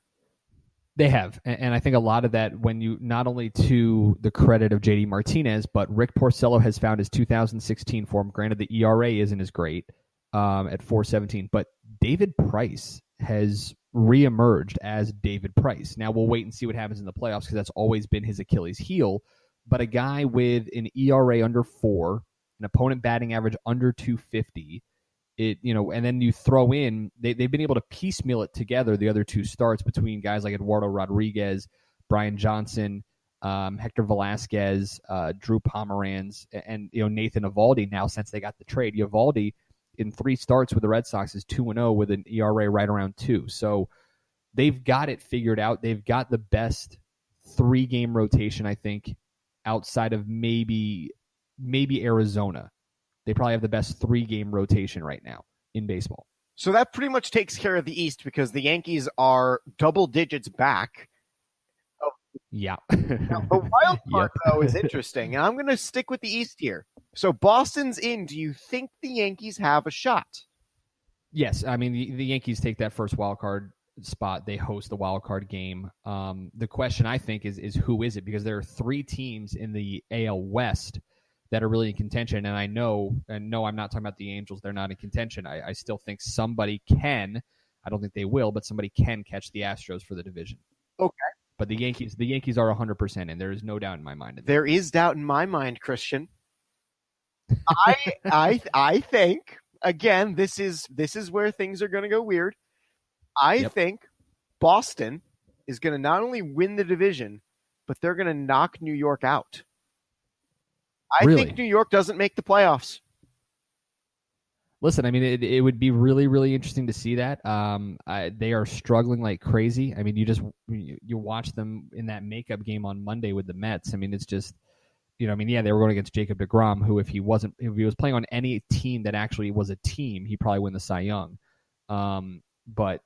They have, and I think a lot of that, when you not only to the credit of JD Martinez, but Rick Porcello has found his 2016 form. Granted, the ERA isn't as great at 4.17, but David Price has reemerged as David Price. Now we'll wait and see what happens in the playoffs because that's always been his Achilles heel. But a guy with an ERA under 4, an opponent batting average under 250. And then you throw in, they've been able to piecemeal it together, the other 2 starts between guys like Eduardo Rodriguez, Brian Johnson, Hector Velasquez, Drew Pomeranz, and Nathan Eovaldi. Now, since they got the trade, Eovaldi in 3 starts with the Red Sox is 2-0 with an ERA right around 2. So they've got it figured out. They've got the best 3-game rotation, I think, outside of maybe Arizona. They probably have the best 3-game rotation right now in baseball. So that pretty much takes care of the East because the Yankees are double digits back. Oh. Yeah. Now, the wild card, though, is interesting, and I'm going to stick with the East here. So Boston's in. Do you think the Yankees have a shot? Yes. I mean, the Yankees take that first wild card spot. They host the wild card game. The question, I think, is who is it? Because there are 3 teams in the AL West that are really in contention. And no, I'm not talking about the Angels. They're not in contention. I still think somebody can. I don't think they will, but somebody can catch the Astros for the division. Okay. But the Yankees are 100%, and there is no doubt in my mind. There is doubt in my mind, Christian. I think, again, this is where things are going to go weird. I think Boston is going to not only win the division, but they're going to knock New York out. I think New York doesn't make the playoffs. Listen, I mean, it would be really, really interesting to see that. They are struggling like crazy. I mean, you watch them in that makeup game on Monday with the Mets. I mean, it's just, they were going against Jacob deGrom, who if he was playing on any team that actually was a team, he'd probably win the Cy Young. But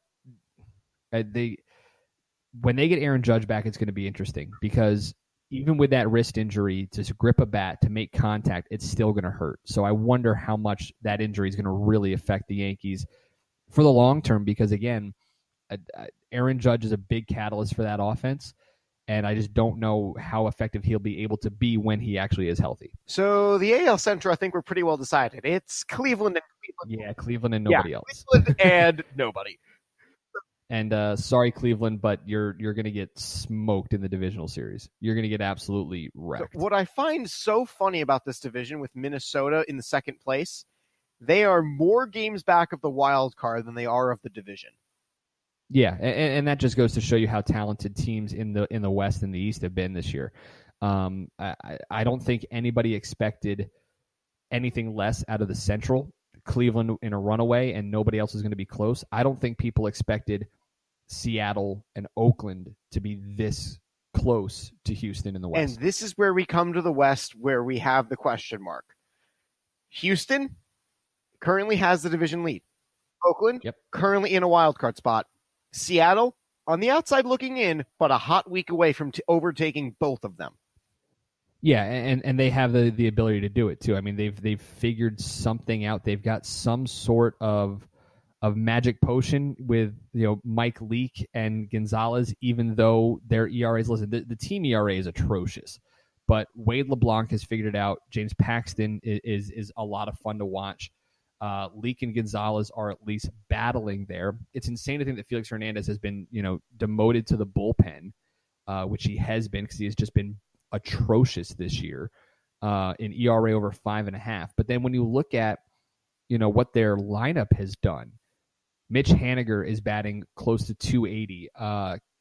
when they get Aaron Judge back, it's going to be interesting because even with that wrist injury, to grip a bat, to make contact, it's still going to hurt. So I wonder how much that injury is going to really affect the Yankees for the long term because, again, Aaron Judge is a big catalyst for that offense, and I just don't know how effective he'll be able to be when he actually is healthy. So the AL Central, I think we're pretty well decided. It's Cleveland and Cleveland. Yeah, Cleveland and nobody else. Cleveland and nobody. And sorry, Cleveland, but you're going to get smoked in the divisional series. You're going to get absolutely wrecked. So what I find so funny about this division with Minnesota in the second place, they are more games back of the wild card than they are of the division. Yeah, and that just goes to show you how talented teams in the West and the East have been this year. I don't think anybody expected anything less out of the Central. Cleveland in a runaway, and nobody else is going to be close. I don't think people expected Seattle and Oakland to be this close to Houston in the West. And this is where we come to the West, where we have the question mark. Houston currently has the division lead. Oakland currently in a wild card spot. Seattle on the outside looking in, but a hot week away from overtaking both of them. Yeah, and they have the ability to do it too. I mean, they've figured something out. They've got some sort of magic potion with Mike Leake and Gonzalez, even though their ERAs, listen, the team ERA is atrocious. But Wade LeBlanc has figured it out. James Paxton is a lot of fun to watch. Leake and Gonzalez are at least battling there. It's insane to think that Felix Hernandez has been demoted to the bullpen, which he has been because he has just been atrocious this year in ERA over 5.5. But then when you look at what their lineup has done, Mitch Haniger is batting close to 280.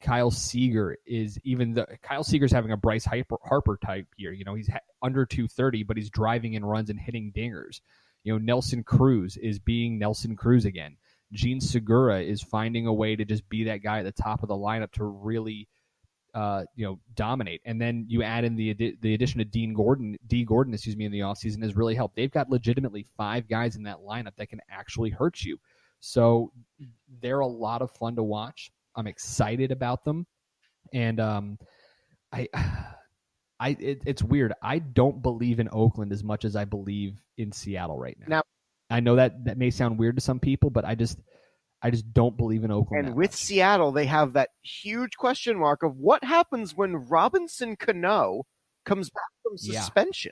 Kyle Seager Kyle Seager's having a Bryce Harper type year. He's under 230, but he's driving in runs and hitting dingers. Nelson Cruz is being Nelson Cruz again. Gene Segura is finding a way to just be that guy at the top of the lineup to really dominate. And then you add in the addition of D. Gordon, in the offseason has really helped. They've got legitimately 5 guys in that lineup that can actually hurt you. So they're a lot of fun to watch. I'm excited about them. And it's weird. I don't believe in Oakland as much as I believe in Seattle right now. I know that may sound weird to some people, but I just don't believe in Oakland. And with Seattle, they have that huge question mark of what happens when Robinson Cano comes back from suspension.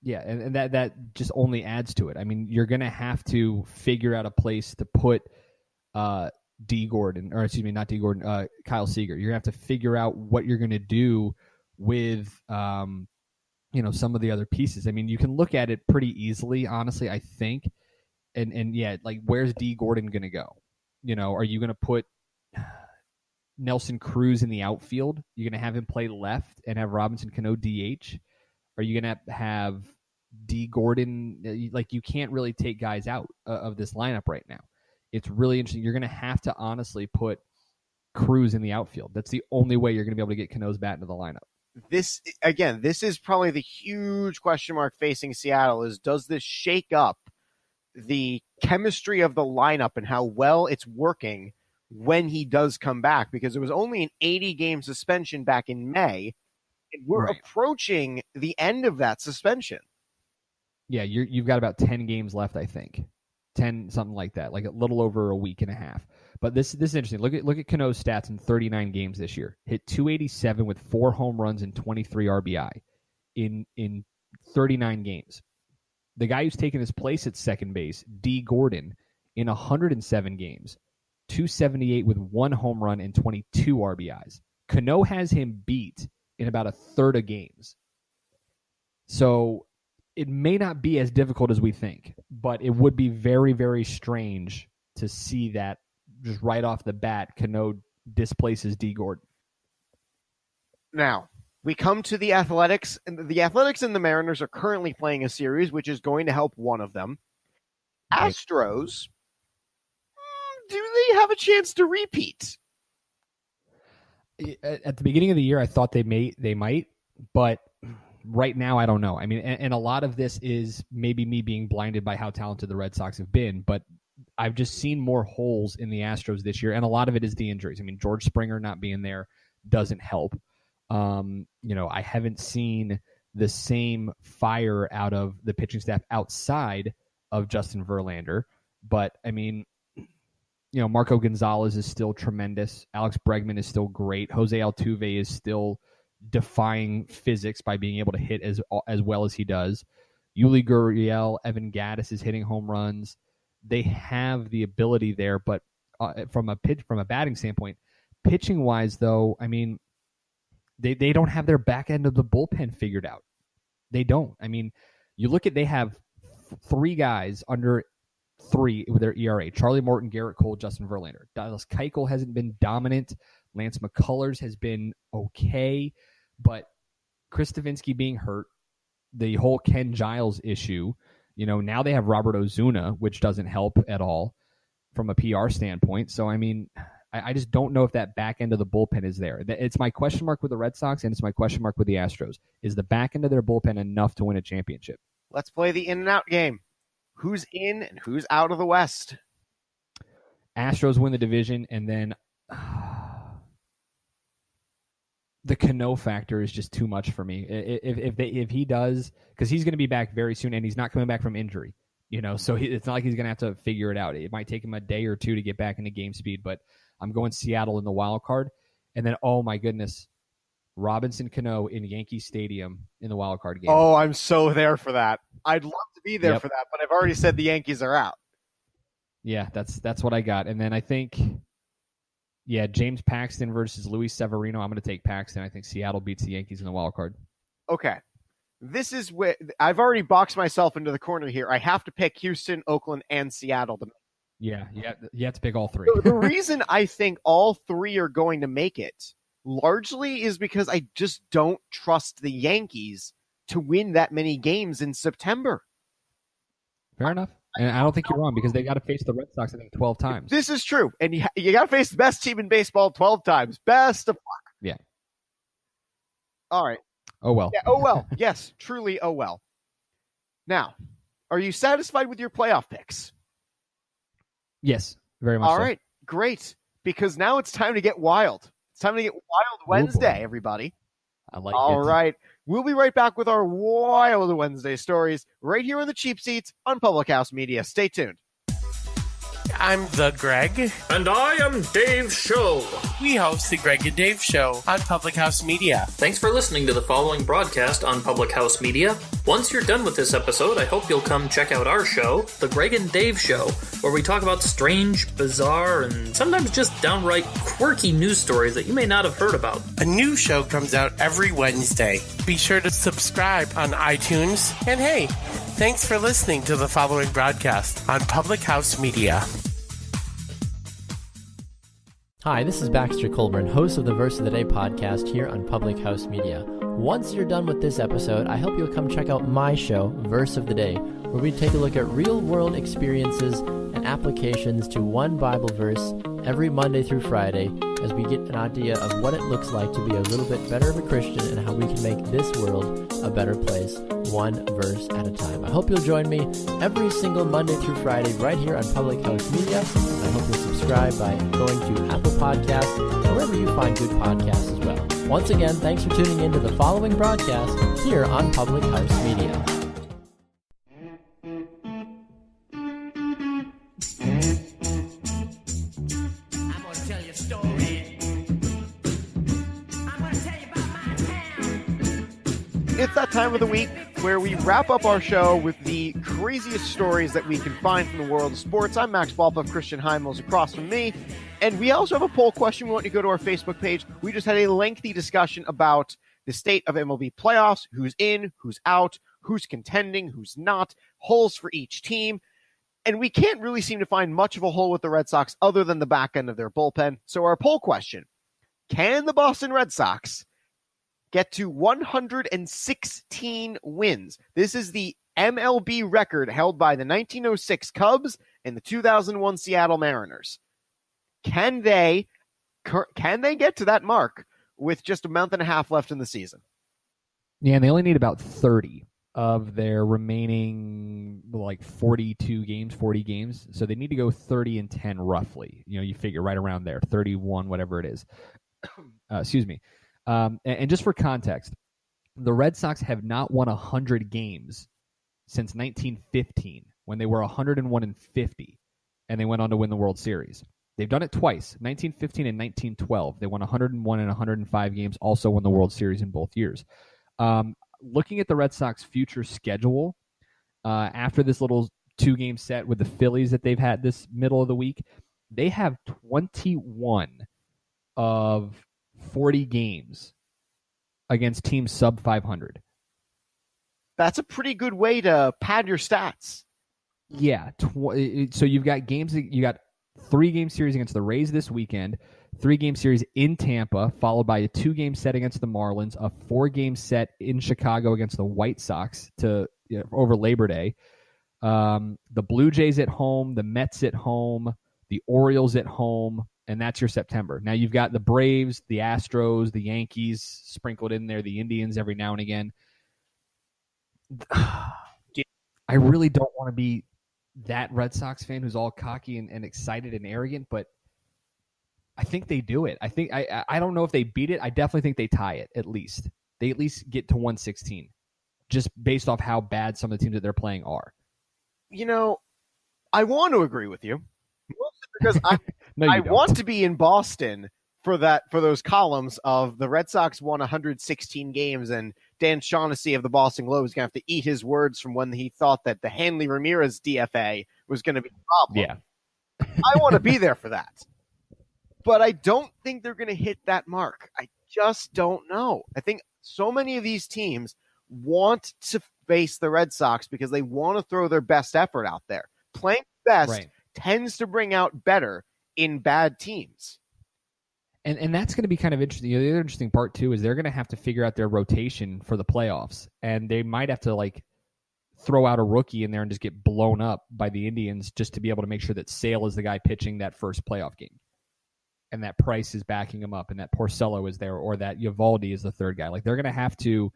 Yeah, and that just only adds to it. I mean, you're going to have to figure out a place to put Kyle Seager. You're going to have to figure out what you're going to do with some of the other pieces. I mean, you can look at it pretty easily, honestly, I think. And yeah, like, where's D. Gordon going to go? Are you going to put Nelson Cruz in the outfield? You're going to have him play left and have Robinson Cano DH? Are you going to have D. Gordon? Like, you can't really take guys out of this lineup right now. It's really interesting. You're going to have to honestly put Cruz in the outfield. That's the only way you're going to be able to get Cano's bat into the lineup. This is probably the huge question mark facing Seattle is, does this shake up the chemistry of the lineup and how well it's working when he does come back? Because it was only an 80-game suspension back in May, and we're approaching the end of that suspension. Yeah, you've got about 10 games left, I think. 10, something like that, like a little over a week and a half. But this is interesting. Look at Cano's stats in 39 games this year. Hit 287 with 4 home runs and 23 RBI in 39 games. The guy who's taken his place at second base, D. Gordon, in 107 games, 278 with 1 home run and 22 RBIs. Cano has him beat in about a third of games. So it may not be as difficult as we think, but it would be very, very strange to see that just right off the bat, Cano displaces D. Gordon. Now, we come to the Athletics. The Athletics and the Mariners are currently playing a series, which is going to help one of them. Astros, do they have a chance to repeat? At the beginning of the year, I thought they might, but right now, I don't know. I mean, and a lot of this is maybe me being blinded by how talented the Red Sox have been, but I've just seen more holes in the Astros this year, and a lot of it is the injuries. I mean, George Springer not being there doesn't help. I haven't seen the same fire out of the pitching staff outside of Justin Verlander. But, I mean, Marco Gonzalez is still tremendous. Alex Bregman is still great. Jose Altuve is still defying physics by being able to hit as well as he does. Yuli Gurriel, Evan Gattis is hitting home runs. They have the ability there, but from a batting standpoint, pitching wise, though, I mean, they don't have their back end of the bullpen figured out. They don't. I mean, you look at, they have 3 guys under 3 with their ERA: Charlie Morton, Garrett Cole, Justin Verlander. Dallas Keuchel hasn't been dominant. Lance McCullers has been okay, but Chris Stavinsky being hurt, the whole Ken Giles issue, now they have Robert Ozuna, which doesn't help at all from a PR standpoint. So, I mean, I just don't know if that back end of the bullpen is there. It's my question mark with the Red Sox, and it's my question mark with the Astros. Is the back end of their bullpen enough to win a championship? Let's play the in and out game. Who's in and who's out of the West? Astros win the division, and then the Cano factor is just too much for me. If he does, because he's going to be back very soon, and he's not coming back from injury. So it's not like he's going to have to figure it out. It might take him a day or two to get back into game speed, but I'm going Seattle in the wild card. And then, oh my goodness, Robinson Cano in Yankee Stadium in the wild card game. Oh, I'm so there for that. I'd love to be there for that, but I've already said the Yankees are out. Yeah, that's what I got. And then I think, James Paxton versus Luis Severino. I'm going to take Paxton. I think Seattle beats the Yankees in the wild card. Okay. This is where I've already boxed myself into the corner here. I have to pick Houston, Oakland, and Seattle. Yeah, you have to pick all three. The reason I think all three are going to make it largely is because I just don't trust the Yankees to win that many games in September. Fair enough. And I don't think you're wrong because they got to face the Red Sox, I think, 12 times. This is true. And you got to face the best team in baseball 12 times. Best of luck. Yeah. All right. Oh, well. Yeah, oh, well. Yes, truly, oh, well. Now, are you satisfied with your playoff picks? Yes, very much All so. right, great. Because now it's time to get wild. It's time to get Wild Wednesday, everybody. I like All it. right. We'll be right back with our Wild Wednesday stories right here on the Cheap Seats on Public House Media. Stay tuned. I'm the Greg. And I am Dave Show. We host the Greg and Dave Show on Public House Media. Thanks for listening to the following broadcast on Public House Media. Once you're done with this episode, I hope you'll come check out our show, The Greg and Dave Show, where we talk about strange, bizarre, and sometimes just downright quirky news stories that you may not have heard about. A new show comes out every Wednesday. Be sure to subscribe on iTunes. And hey, thanks for listening to the following broadcast on Public House Media. Hi, this is Baxter Colburn, host of the Verse of the Day podcast here on Public House Media. Once you're done with this episode, I hope you'll come check out my show, Verse of the Day, where we take a look at real-world experiences and applications to one Bible verse every Monday through Friday as we get an idea of what it looks like to be a little bit better of a Christian and how we can make this world a better place, one verse at a time. I hope you'll join me every single Monday through Friday right here on Public House Media. I hope you'll subscribe by going to Apple Podcasts or wherever you find good podcasts as well. Once again, thanks for tuning in to the following broadcast here on Public House Media. It's that time of the week where we wrap up our show with the craziest stories that we can find from the world of sports. I'm Max Wolpoff, Chrsitian Heimall is across from me. And we also have a poll question. We want you to go to our Facebook page. We just had a lengthy discussion about the state of MLB playoffs, who's in, who's out, who's contending, who's not, holes for each team. And we can't really seem to find much of a hole with the Red Sox other than the back end of their bullpen. So our poll question, can the Boston Red Sox get to 116 wins? This is the MLB record held by the 1906 Cubs and the 2001 Seattle Mariners. Can they get to that mark with just a month and a half left in the season? Yeah, and they only need about 30 of their remaining 40 games. So they need to go 30-10 roughly. You figure right around there, 31, whatever it is. Excuse me. And just for context, the Red Sox have not won 100 games since 1915 when they were 101-50 and they went on to win the World Series. They've done it twice, 1915 and 1912. They won 101 and 105 games, also won the World Series in both years. Looking at the Red Sox future schedule, after this little 2-game set with the Phillies that they've had this middle of the week, they have 21 of 40 games against teams sub 500. That's a pretty good way to pad your stats. Yeah. So you've got games, you got 3-game series against the Rays this weekend, 3-game series in Tampa, followed by a 2-game set against the Marlins, a 4-game set in Chicago against the White Sox over Labor Day. The Blue Jays at home, the Mets at home, the Orioles at home, and that's your September. Now you've got the Braves, the Astros, the Yankees sprinkled in there, the Indians every now and again. I really don't want to be that Red Sox fan who's all cocky and excited and arrogant, but I think they do it. I don't know if they beat it. I definitely think they tie it at least. They at least get to 116, just based off how bad some of the teams that they're playing are. I want to agree with you, mostly because I want to be in Boston for those columns of the Red Sox won 116 games, and Dan Shaughnessy of the Boston Globe is going to have to eat his words from when he thought that the Hanley Ramirez DFA was going to be a problem. Yeah. I want to be there for that. But I don't think they're going to hit that mark. I just don't know. I think so many of these teams want to face the Red Sox because they want to throw their best effort out there. Playing best tends to bring out better in bad teams. And that's going to be kind of interesting. The other interesting part, too, is they're going to have to figure out their rotation for the playoffs. And they might have to, throw out a rookie in there and just get blown up by the Indians just to be able to make sure that Sale is the guy pitching that first playoff game. And that Price is backing him up, and that Porcello is there, or that Eovaldi is the third guy. They're going to have to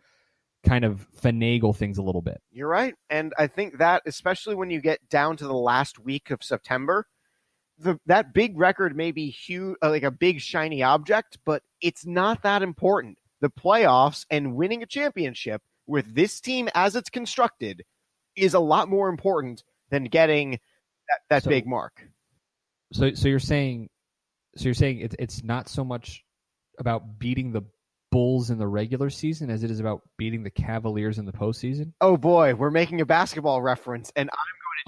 kind of finagle things a little bit. You're right. And I think that, especially when you get down to the last week of September, that big record may be huge, like a big shiny object, but it's not that important. The playoffs and winning a championship with this team as it's constructed is a lot more important than getting that big mark. So you're saying it's not so much about beating the Bulls in the regular season as it is about beating the Cavaliers in the postseason? Oh boy, we're making a basketball reference, and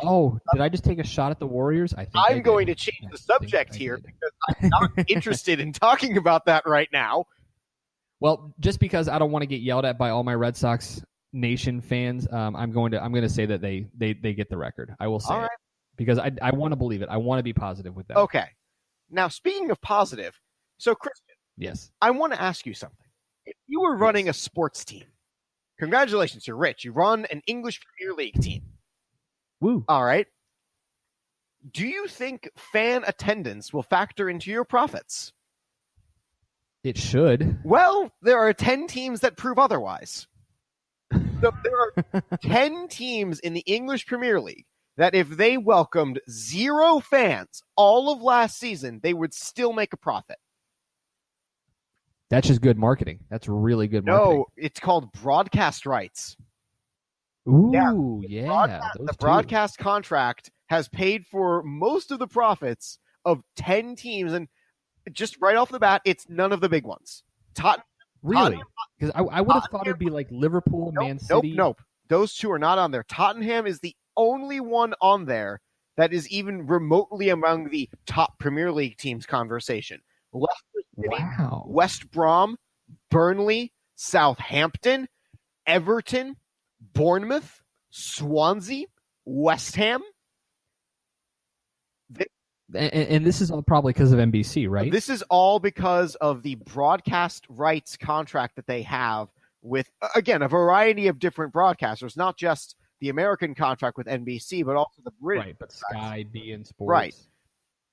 did I just take a shot at the Warriors? I'm going to change the subject here because I'm not interested in talking about that right now. Well, just because I don't want to get yelled at by all my Red Sox Nation fans, I'm going to say that they get the record. I will say it because I want to believe it. I want to be positive with that. Okay. Now, speaking of positive, so Christian, yes, I want to ask you something. If you were running a sports team, congratulations, you're rich. You run an English Premier League team. Woo. All right. Do you think fan attendance will factor into your profits? It should. Well, there are 10 teams that prove otherwise. So there are 10 teams in the English Premier League that if they welcomed 0 fans all of last season, they would still make a profit. That's just good marketing. That's really good marketing. No, it's called broadcast rights. Ooh, The broadcast contract has paid for most of the profits of 10 teams, and just right off the bat, it's none of the big ones. Really? Because I would have thought it'd be like Liverpool, Man City. Nope. Those two are not on there. Tottenham is the only one on there that is even remotely among the top Premier League teams conversation. Leicester City, West Brom, Burnley, Southampton, Everton, Bournemouth, Swansea, West Ham. And this is all probably because of NBC, right? This is all because of the broadcast rights contract that they have with, again, a variety of different broadcasters, not just the American contract with NBC, but also the British. Right, but Sky, beIN Sports. Right.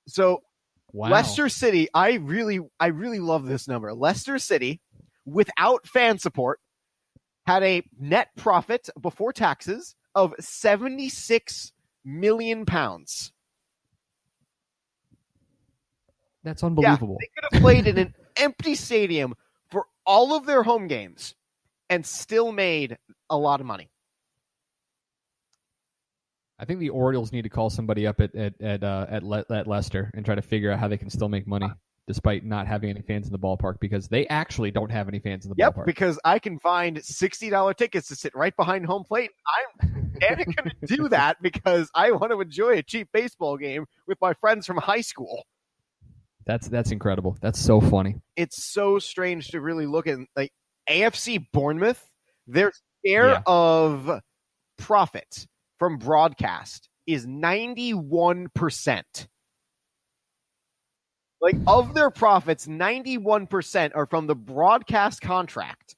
So wow. Leicester City, I really love this number. Leicester City, without fan support, had a net profit before taxes of £76 million. That's unbelievable. Yeah, they could have played in an empty stadium for all of their home games and still made a lot of money. I think the Orioles need to call somebody up at Leicester and try to figure out how they can still make money despite not having any fans in the ballpark, because they actually don't have any fans in the ballpark. Because I can find $60 tickets to sit right behind home plate. I'm going to do that because I want to enjoy a cheap baseball game with my friends from high school. That's incredible. That's so funny. It's so strange to really look at, like, AFC Bournemouth, their share of profit from broadcast is 91%. Like, of their profits, 91% are from the broadcast contract.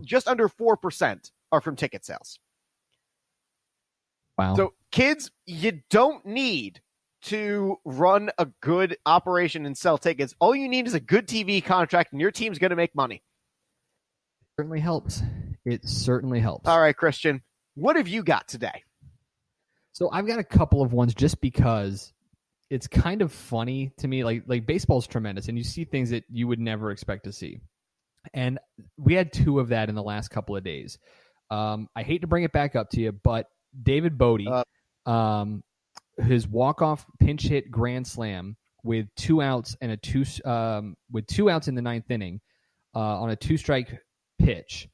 Just under 4% are from ticket sales. Wow. So, kids, you don't need to run a good operation and sell tickets, all you need is a good TV contract, and your team's going to make money. Certainly helps. It certainly helps. All right, Christian, what have you got today? So I've got a couple of ones just because it's kind of funny to me. Like baseball's tremendous, and you see things that you would never expect to see. And we had two of that in the last couple of days. I hate to bring it back up to you, but David Bodie, his walk-off pinch hit grand slam with 2 outs and with 2 outs in the ninth inning on a 2-strike pitch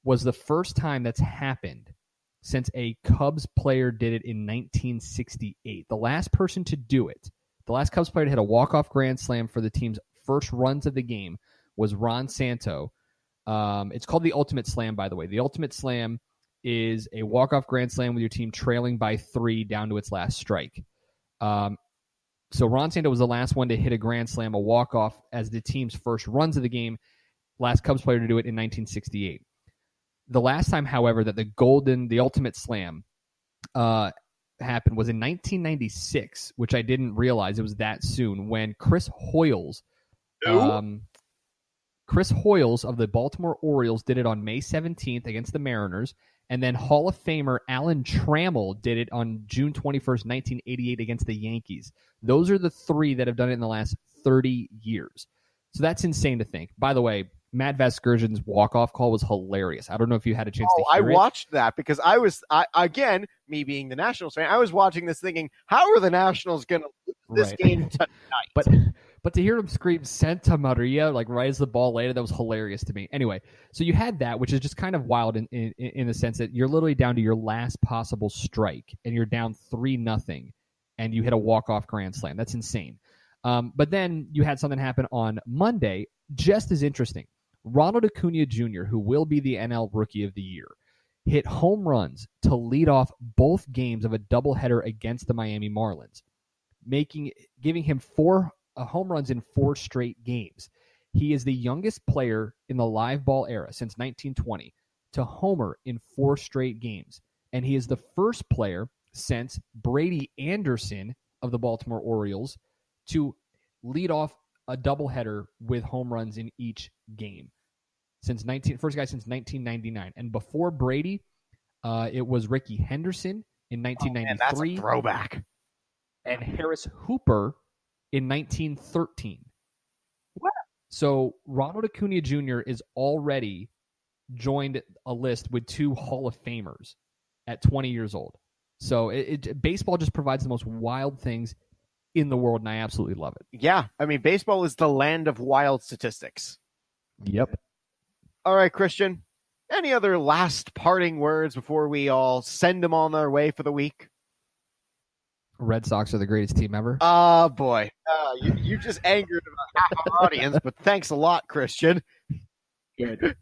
was the first time that's happened since a Cubs player did it in 1968. The last person to do it, the last Cubs player to hit a walk-off grand slam for the team's first runs of the game was Ron Santo. It's called the Ultimate Slam, by the way. The Ultimate Slam is a walk-off grand slam with your team trailing by 3 down to its last strike. So Ron Santo was the last one to hit a grand slam, a walk-off, as the team's first runs of the game. Last Cubs player to do it in 1968. The last time, however, that the Ultimate Slam happened was in 1996, which I didn't realize it was that soon, when Chris Hoyles of the Baltimore Orioles did it on May 17th against the Mariners, and then Hall of Famer Alan Trammell did it on June 21st, 1988 against the Yankees. Those are the three that have done it in the last 30 years. So that's insane to think. By the way, Matt Vasgersian's walk-off call was hilarious. I don't know if you had a chance to hear it. I watched that because again, me being the Nationals fan, I was watching this thinking, how are the Nationals going to lose this game tonight? But to hear him scream Santa Maria, like right as the ball landed, that was hilarious to me. Anyway, so you had that, which is just kind of wild in the sense that you're literally down to your last possible strike, and you're down 3-0, and you hit a walk-off grand slam. That's insane. But then you had something happen on Monday, just as interesting. Ronald Acuna Jr., who will be the NL Rookie of the Year, hit home runs to lead off both games of a doubleheader against the Miami Marlins, giving him 4 home runs in 4 straight games. He is the youngest player in the live ball era since 1920 to homer in 4 straight games, and he is the first player since Brady Anderson of the Baltimore Orioles to lead off a doubleheader with home runs in each game. First guy since 1999. And before Brady, it was Ricky Henderson in 1993. Man, that's a throwback. And Harris Hooper in 1913. What? So Ronald Acuna Jr. is already joined a list with 2 Hall of Famers at 20 years old. So baseball just provides the most wild things in the world, and I absolutely love it. Yeah, I mean, baseball is the land of wild statistics. Yep. All right, Christian, any other last parting words before we all send them on their way for the week? Red Sox are the greatest team ever. Oh, boy. You just angered about half our audience, but thanks a lot, Christian. Good.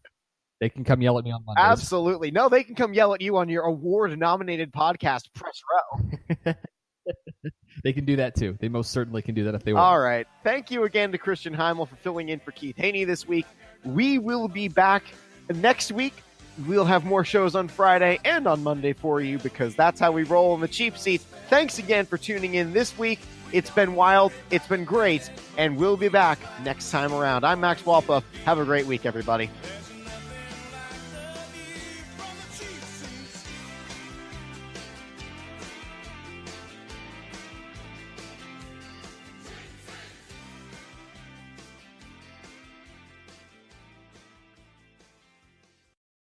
They can come yell at me on Mondays. Absolutely. No, they can come yell at you on your award-nominated podcast, Press Row. They can do that too. They most certainly can do that if they want. All right. Thank you again to Chrsitian Heimall for filling in for Keith Haney this week. We will be back next week. We'll have more shows on Friday and on Monday for you because that's how we roll in the cheap seats. Thanks again for tuning in this week. It's been wild. It's been great. And we'll be back next time around. I'm Max Wolpoff. Have a great week, everybody.